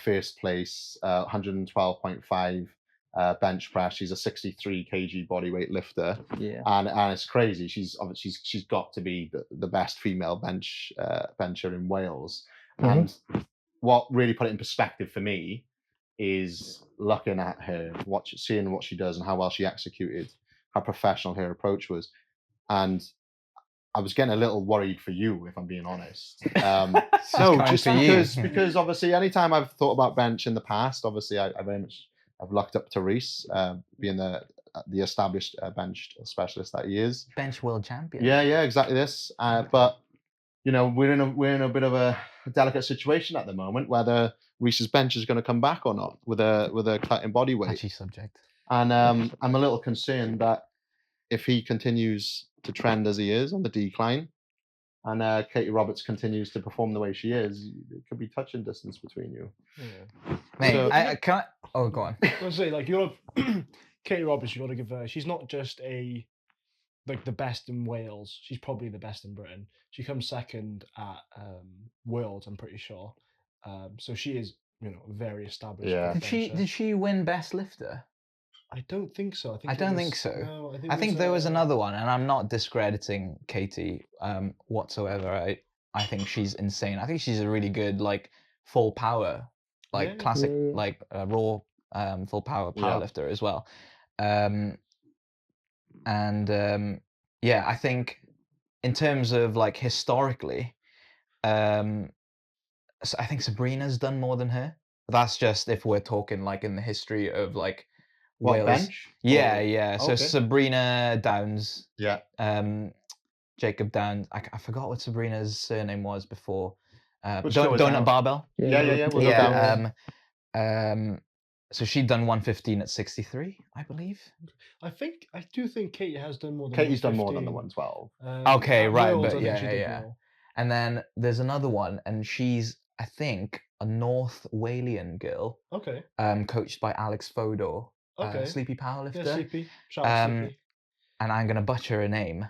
First place, 112.5 bench press. She's a 63 kg bodyweight lifter. And it's crazy. She's got to be the best female bencher in Wales. And what really put it in perspective for me is looking at her, seeing what she does and how well she executed, how professional her approach was. And I was getting a little worried for you, if I'm being honest. No, just because obviously anytime I've thought about bench in the past, obviously I very much I've looked up to Rhys, being the established bench specialist that he is. Bench world champion. Yeah, exactly this. But you know, we're in a bit of a delicate situation at the moment, whether Rhys's bench is going to come back or not with a cut in body weight. Touchy subject. And I'm a little concerned that if he continues to trend as he is on the decline, and Katie Roberts continues to perform the way she is, it could be touching distance between you. Mate, so, I can't. Oh, go on. I was say, like, you're Katie Roberts. You got to give her. She's not just a like the best in Wales. She's probably the best in Britain. She comes second at Worlds, I'm pretty sure. So she is, very established. Yeah. Did she win best lifter? I don't think so. I don't think so. No, I think there was another one, and I'm not discrediting Katie whatsoever. I think she's insane. I think she's a really good like full power, like Yeah. classic Yeah. like raw full power powerlifter as well. Yeah, I think in terms of like historically, so I think Sabrina's done more than her. That's just if we're talking like in the history of like What, Wales. bench? Yeah, Or- yeah. So Okay. Sabrina Downs, Yeah. Jacob Downs. I forgot what Sabrina's surname was before. Which goes Donut down. Barbell. Yeah. We'll go Yeah. down. So she'd done 115 at 63, I believe. I do think Katie has done more than Katie's done more than the 115. 112. Okay, At right, Worlds, but I think yeah, she did yeah. more. And then there's another one, and she's, I think, a North Walian girl, Okay. coached by Alex Fodor, Okay. Sleepy powerlifter. Yeah, Sleepy. Shout out Sleepy. And I'm gonna butcher her name.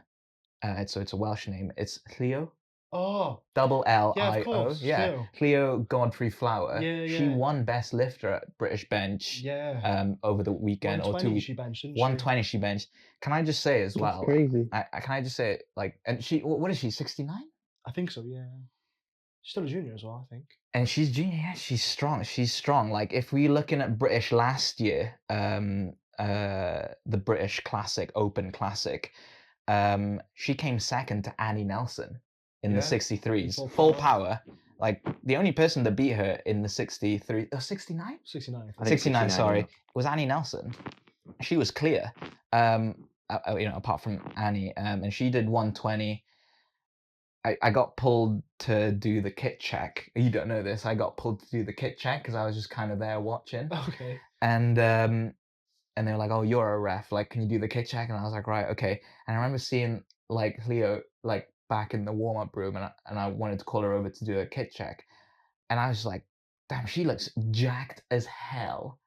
So it's a Welsh name. It's Cleo. Oh. Double L Yeah, I of O. course. Yeah, Cleo Godfrey Flower. Yeah, She yeah. won Best Lifter at British Bench. Yeah. Over the weekend or 2 120 weeks. she benched, didn't 120 she benched. Can I just say as That's well? crazy. Can I just say like, and she, what is she? 69. I think so. Yeah. She's still a junior as well, I think. And she's junior. Yeah, she's strong. She's strong. Like if we're looking at British last year, the British Classic Open Classic, she came second to Annie Nelson in the Yeah, 63s, full full power. power. Like the only person that beat her in the 63, 69? 69. I think 69, sorry, yeah. was Annie Nelson. She was clear, apart from Annie, and she did 120. I got pulled to do the kit check. You don't know this. I got pulled to do the kit check because I was just kind of there watching. Okay. And they were like, "Oh, you're a ref. Like, can you do the kit check?" And I was like, "Right, okay." And I remember seeing like Leo like back in the warm up room, and I wanted to call her over to do a kit check, and I was just like, "Damn, she looks jacked as hell."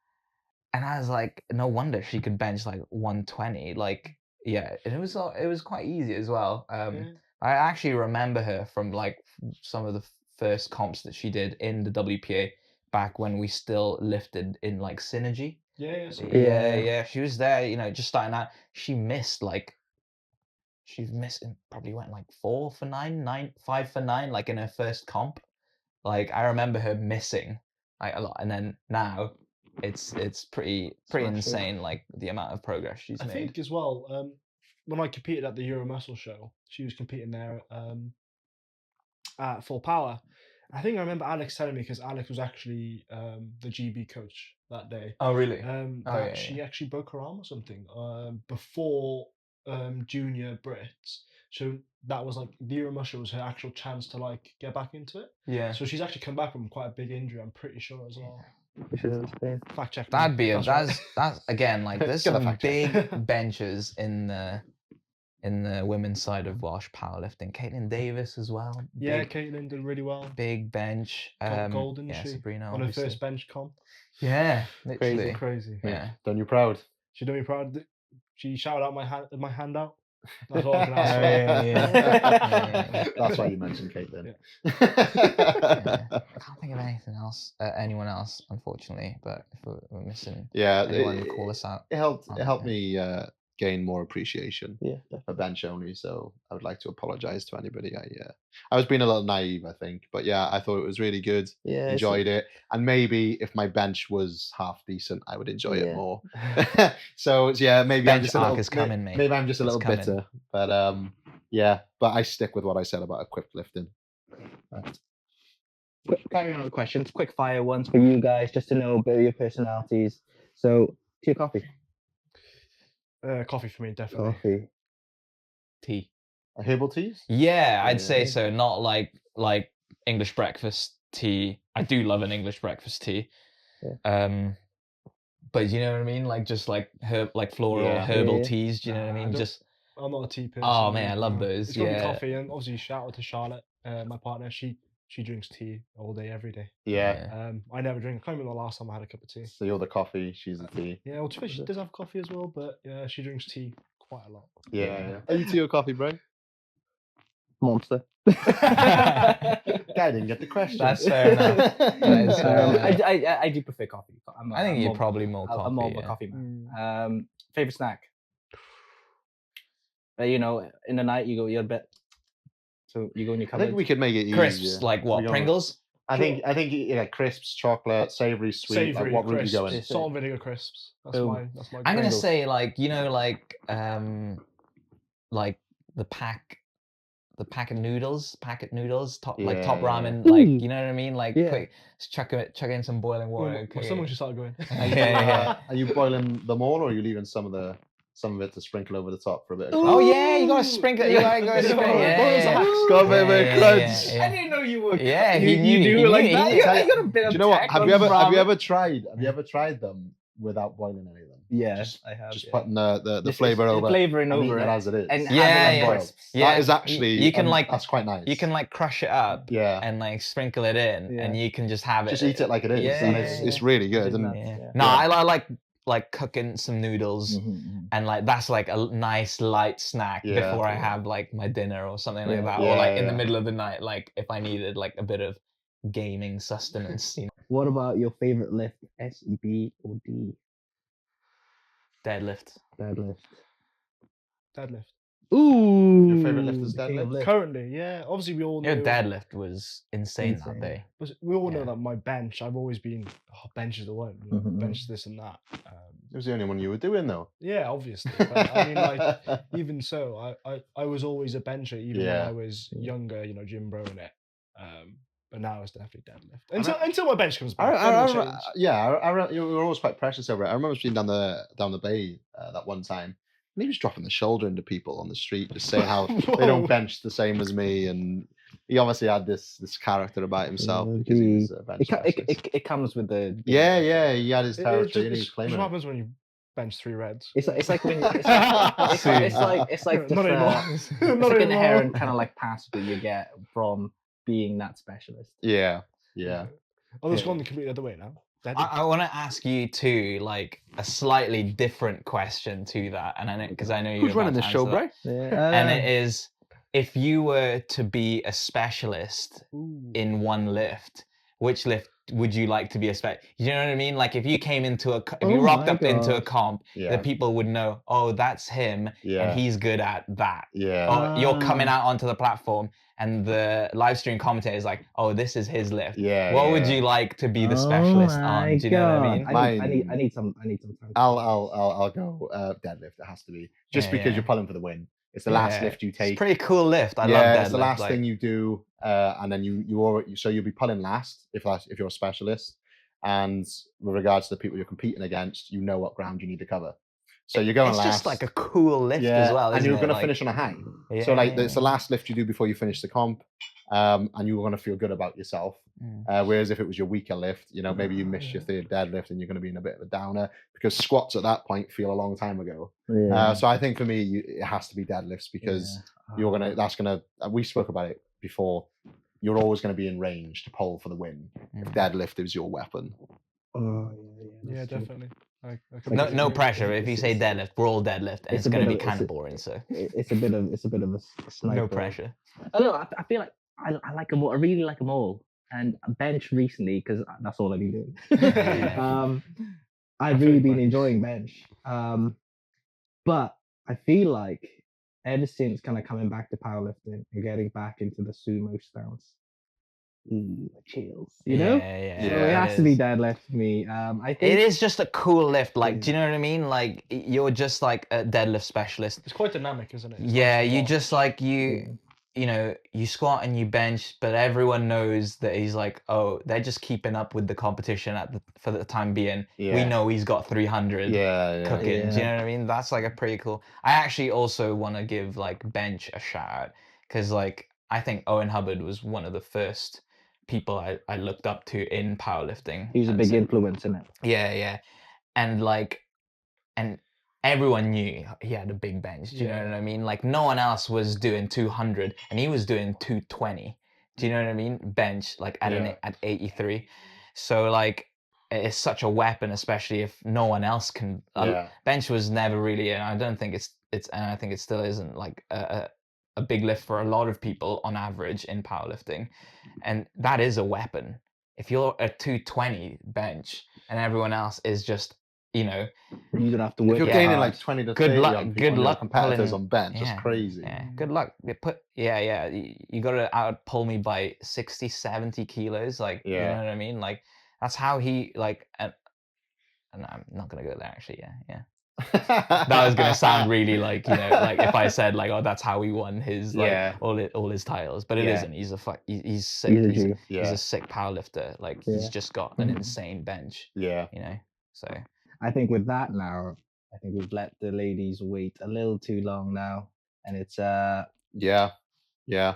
And I was like, "No wonder she could bench like 120." Like, yeah, and it was quite easy as well. Yeah. I actually remember her from like some of the first comps that she did in the WPA back when we still lifted in like Synergy. Yeah. Yeah. She was there, just starting out. She missed and probably went like 4 for 9, 5 for 9, like in her first comp. Like I remember her missing like a lot, and then now it's pretty Smashing. insane, like the amount of progress she's I made. think as well, when I competed at the Euro Muscle Show, she was competing there at Full Power. I think I remember Alex telling me, because Alex was actually the GB coach that day. Oh really? That she actually broke her arm or something before Junior Brits. So that was like the Euro Muscle was her actual chance to like get back into it. Yeah. So she's actually come back from quite a big injury, I'm pretty sure as well. Which is insane. Fact check. That'd be That's that's again like there's Get a some fact check. big benches in the women's side of Welsh powerlifting. Caitlin Davis as well. Yeah, Big, Caitlin did really well. big bench. Got gold, didn't yeah, she? Sabrina On her obviously. first bench comp. Yeah, literally. Crazy. Yeah. Done you proud. She done me proud. She shouted out my handout. That's all I can ask for. Yeah. That's why you mentioned Caitlin. Yeah. I can't think of anything else, anyone else, unfortunately. But if we're missing anyone, call us out. It helped me gain more appreciation Yeah, for bench only. So I would like to apologize to anybody. I was being a little naive, I think, but yeah, I thought it was really good. Yeah, Enjoyed it, and maybe if my bench was half decent, I would enjoy it more. So yeah, maybe Bench I'm just a arc little. is coming, mate. Maybe I'm just a It's little coming. bitter, but yeah. But I stick with what I said about equipped lifting. Carrying on with questions, quick fire ones for you guys, just to know a bit of your personalities. So, tea or coffee? Coffee for me, definitely. Coffee. Tea. Herbal teas? Yeah, I'd say Yeah. so. Not like English breakfast tea. I do love an English breakfast tea. Yeah. But you know what I mean? Like just like floral herbal Yeah. teas. Do you know what I mean? Just I'm not a tea person. oh man, I love those. It's got to be Yeah. coffee, and obviously shout out to Charlotte, my partner. She drinks tea all day, every day. Yeah. I never drink. I can't remember the last time I had a cup of tea. So you're the coffee, she's the tea. Yeah, well, to be fair, she does have coffee as well, but yeah, she drinks tea quite a lot. Yeah. Are you tea or coffee, Brian? Monster. Guy didn't get the question. That's fair enough. That is fair enough. I do prefer coffee. I think you're probably more coffee. I'm more of a yeah. coffee man. Favorite snack? You know, in the night you're a bit. So you go in your I cupboard. think we could make it easier. Crisps, like what? We go- Pringles? I think yeah, crisps, chocolate, savoury, sweet. Savoury, Like, what route you crisps, going? salt and vinegar crisps. That's Boom. my. I'm gonna Pringles. say like the packet noodles, top like top Yeah. ramen, like you know what I mean, like Yeah. quick, just chuck in some boiling water. Well, Okay. someone should start going. Yeah. Are you boiling them all, or are you leaving some of it to sprinkle over the top for a bit of crunch? Oh yeah, you gotta sprinkle it. You gotta go sprinkle. Got a bit of crunch. Yeah. I didn't know you were. Yeah, you, he knew. you do he like knew, that. he You knew. got a bit of. Do you know what? tech Have on you ever ramen. tried them without boiling any of them? Yes, I have. Just yeah. putting the Just flavour over, flavouring and over eating it. as it is. And Yeah, having yeah. crisps. Yeah, That is actually you can like that's quite nice. you can like crush it up yeah, and like sprinkle it in, Yeah. and you can just have it. just eat it like it is, Yeah, and yeah, it's really good. It is And nuts. Yeah. Yeah. No, Yeah. I like cooking some noodles, and like that's like a nice light snack Yeah. before I have like my dinner or something like Yeah. that, Yeah, or like in the yeah. middle of the night, like if I needed like a bit of gaming sustenance, you know. What about your favorite lift? S, B, or D? Deadlift. Deadlift. Deadlift. Ooh. Your favourite lift is the king of deadlift? lifts. Currently, yeah. Obviously, we all know. Your deadlift was insane that Insane. day. We all know Yeah. that my bench. I've always been. Oh, bench is the one. You know, Mhm. bench is this and that. it was the only one you were doing though. Yeah, obviously. But, I mean, like, even so, I was always a bencher, even Yeah. when I was younger. You know, gym bro in it. But now it's definitely deadlift. I Until my bench comes back. then we'll change. You were always quite precious over it. I remember being down the bay that one time, and he was dropping the shoulder into people on the street, just saying how they don't Whoa. bench the same as me, and he obviously had this character about himself Yeah, because he was a bench specialist. It comes with the. Yeah, he had his It territory and he was just claiming it. happens when you bench 3 reds. It's like when it's like just, Not anymore. it's Not like an anymore. inherent kind of like pass that you get from being that specialist. Yeah. Oh, it's gone the complete other way now. I want to ask you too, like a slightly different question to that, and I know because I know you're Who's running about this to show, answer that. bro? Yeah. And it is, if you were to be a specialist Ooh. in one lift, which lift would you like to be a spec? You know what I mean? Like if you came into if you Oh rocked my up into a gosh. comp, Yeah. the people would know, oh, that's him, Yeah. and he's good at that. Yeah. Or you're coming Ah. out onto the platform, and the live stream commentator is like, oh, this is his lift. Yeah. What would yeah. you like to be the Oh specialist my on? Do you know what I mean? God. Mine- I need some time. I'll go deadlift. It has to be just Yeah, because yeah. you're pulling for the win. It's the last Yeah. lift you It's take. a pretty cool lift. I love yeah, that. it's the last thing you do, and then so you'll be pulling last if you're a specialist. And with regards to the people you're competing against, you know what ground you need to cover. So you're going It's last. just like a cool lift yeah, as well, and isn't you're it? going to Like- finish on a high. Yeah, So like yeah, it's the last lift you do before you finish the comp, and you're going to feel good about yourself. Whereas if it was your weaker lift, you know, maybe you missed your third deadlift and you're going to be in a bit of a downer because squats at that point feel a long time ago. Yeah. So I think for me, it has to be deadlifts because we spoke about it before. You're always going to be in range to pull for the win. If deadlift is your weapon. Oh, Yeah, that's true. definitely. I No, completely no agree. pressure. If you say deadlift, we're all deadlift, and It's it's a going to bit be of- kind of it's a- boring. So It's a bit of a sniper. no pressure. I don't know. I feel like I like them all. I really like them all. And bench recently because that's all I've been doing. I've really been enjoying bench. But I feel like ever since kind of coming back to powerlifting and getting back into the sumo stance, chills, you know? Yeah, So Yeah, it has to is. be deadlift for me. I think It is just a cool lift. Like, do you know what I mean? Like, you're just like a deadlift specialist. It's quite dynamic, isn't it? It's Yeah, nice to you watch. just like you know, you squat and you bench, but everyone knows that he's like, oh, they're just keeping up with the competition for the time being. We Yeah. know he's got 300 Yeah. cooking. Do you Yeah. know what I mean? That's like a pretty cool. I actually also want to give like bench a shout out because like I think Owen Hubbard was one of the first people I looked up to in powerlifting. he was a And big so- influence in it. yeah. And like, and everyone knew he had a big bench. Do you know what I mean? Like no one else was doing 200 and he was doing 220. Do you know what I mean? Bench like at 83. So like it's such a weapon, especially if no one else can. Yeah. Bench was never really, and I don't think it's and I think it still isn't like a big lift for a lot of people on average in powerlifting, and that is a weapon. If you're a 220 bench and everyone else is just, you know, You don't have to work. If you're it gaining hard. like 20 to Good 30 luck- on good people, on your luck competitors pulling- on bench, yeah, it's crazy. Yeah, good luck. You got to out pull me by 60, 70 kilos. Like, you Yeah. know what I mean? Like, that's how he, like, and I'm not going to go there actually. Yeah. That was going to sound really like, you know, like if I said like, oh, that's how he won his, like, Yeah. all his titles, but it Yeah. isn't. He's sick. He's a He's, G. Yeah. a sick powerlifter. Like, he's Yeah. just got an insane bench, Yeah. you know? So, I think with that now, I think we've let the ladies wait a little too long now, and it's Yeah.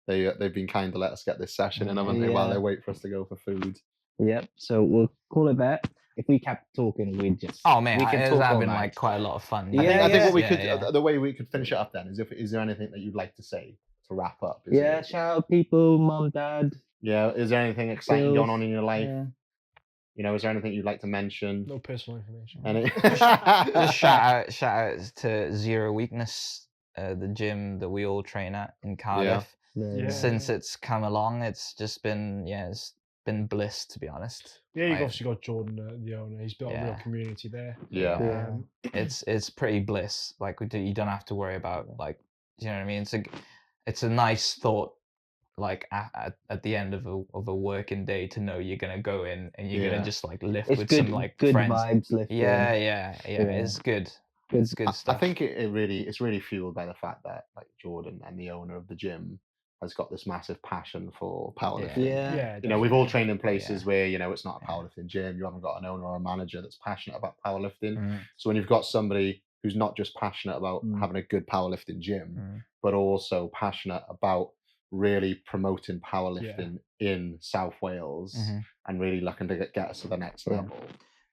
They've been kind to let us get this session in, haven't they? While Yeah. they wait for us to go for food. Yep. So we'll call it that. If we kept talking, we'd just. oh man, We can it's talk all having night. like quite a lot of fun. Yeah, I think what we yeah, could, yeah. the way we could finish it up then is there anything that you'd like to say to wrap up? Yeah. Shout out people, mom, dad. Yeah. Is there anything exciting Girls. going on in your life? Yeah. You know, is there anything you'd like to mention? No personal information. Just shout out to Zero Weakness, the gym that we all train at in Cardiff. Yeah. Since it's come along, it's just been it's been bliss, to be honest. Yeah, you've Like, obviously got Jordan, the owner. He's built a real Yeah. community there. Yeah. Yeah. it's pretty bliss. Like you don't have to worry about, like, you know what I mean. It's a nice thought, like at the end of a working day, to know you're gonna go in and you're Yeah. gonna just like lift It's with good. some like good friends. vibes lifting. Yeah. It's good. It's good I stuff. think it's really fueled by the fact that like Jordan and the owner of the gym has got this massive passion for powerlifting. Yeah. Yeah. You know, we've all definitely. trained in places Yeah. where, you know, it's not a Yeah. powerlifting gym. You haven't got an owner or a manager that's passionate about powerlifting. Mm, So when you've got somebody who's not just passionate about Mm. having a good powerlifting gym, mm. but also passionate about really promoting powerlifting in South Wales Mhm. and really looking to get us to the next Yeah. level.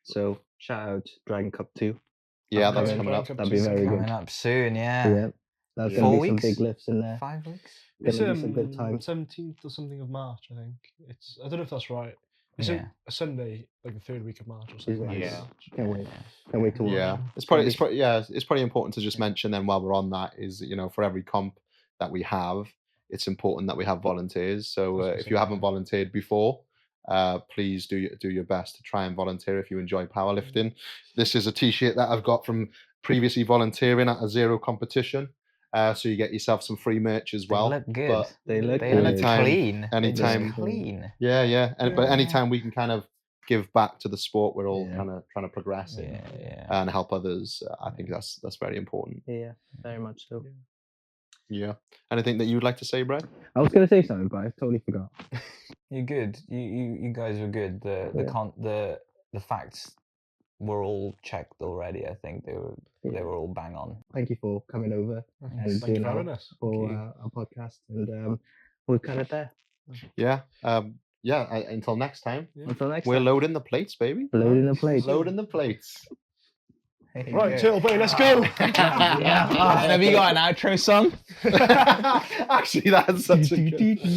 So shout out Dragon Cup 2. Yeah, Okay. that's Yeah, coming up. That'd be very Coming good. up soon, yeah. Yeah. There's Yeah. gonna 4 be some weeks? big lifts in there. 5 weeks. It's Gonna be some good time. 17th or something of March, I think. I don't know if that's right. It's Yeah. a Sunday, like the third week of March or something. like Yeah. that. Can't wait. Can't wait to watch. Yeah, it's probably important to just mention then while we're on that is, you know, for every comp that we have, it's important that we have volunteers. So That's if what's you up, haven't yeah. volunteered before, please do your best to try and volunteer if you enjoy powerlifting. This is a t-shirt that I've got from previously volunteering at a zero competition. So you get yourself some free merch as well. They look good. But They look They good. look Anytime- clean. They look anytime- clean. yeah, but Yeah. anytime we can kind of give back to the sport, we're all Yeah. kind of trying to progress in Yeah. and help others. I think that's very important. Yeah, very much so. Yeah. Anything that you would like to say, Brad? I was gonna say something, but I totally forgot. You're good. You guys are good. The facts were all checked already. I think they were all bang on. Thank you for coming over and Thank you doing for having us. for you. our podcast, and we're kind of there. Yeah. Until next time, Yeah. Until next we're time, loading the plates, baby. loading the plate. Loading the plates. Right, Turtle Bay, let's go. Yeah. Have you got an outro song? Actually, that's such a good.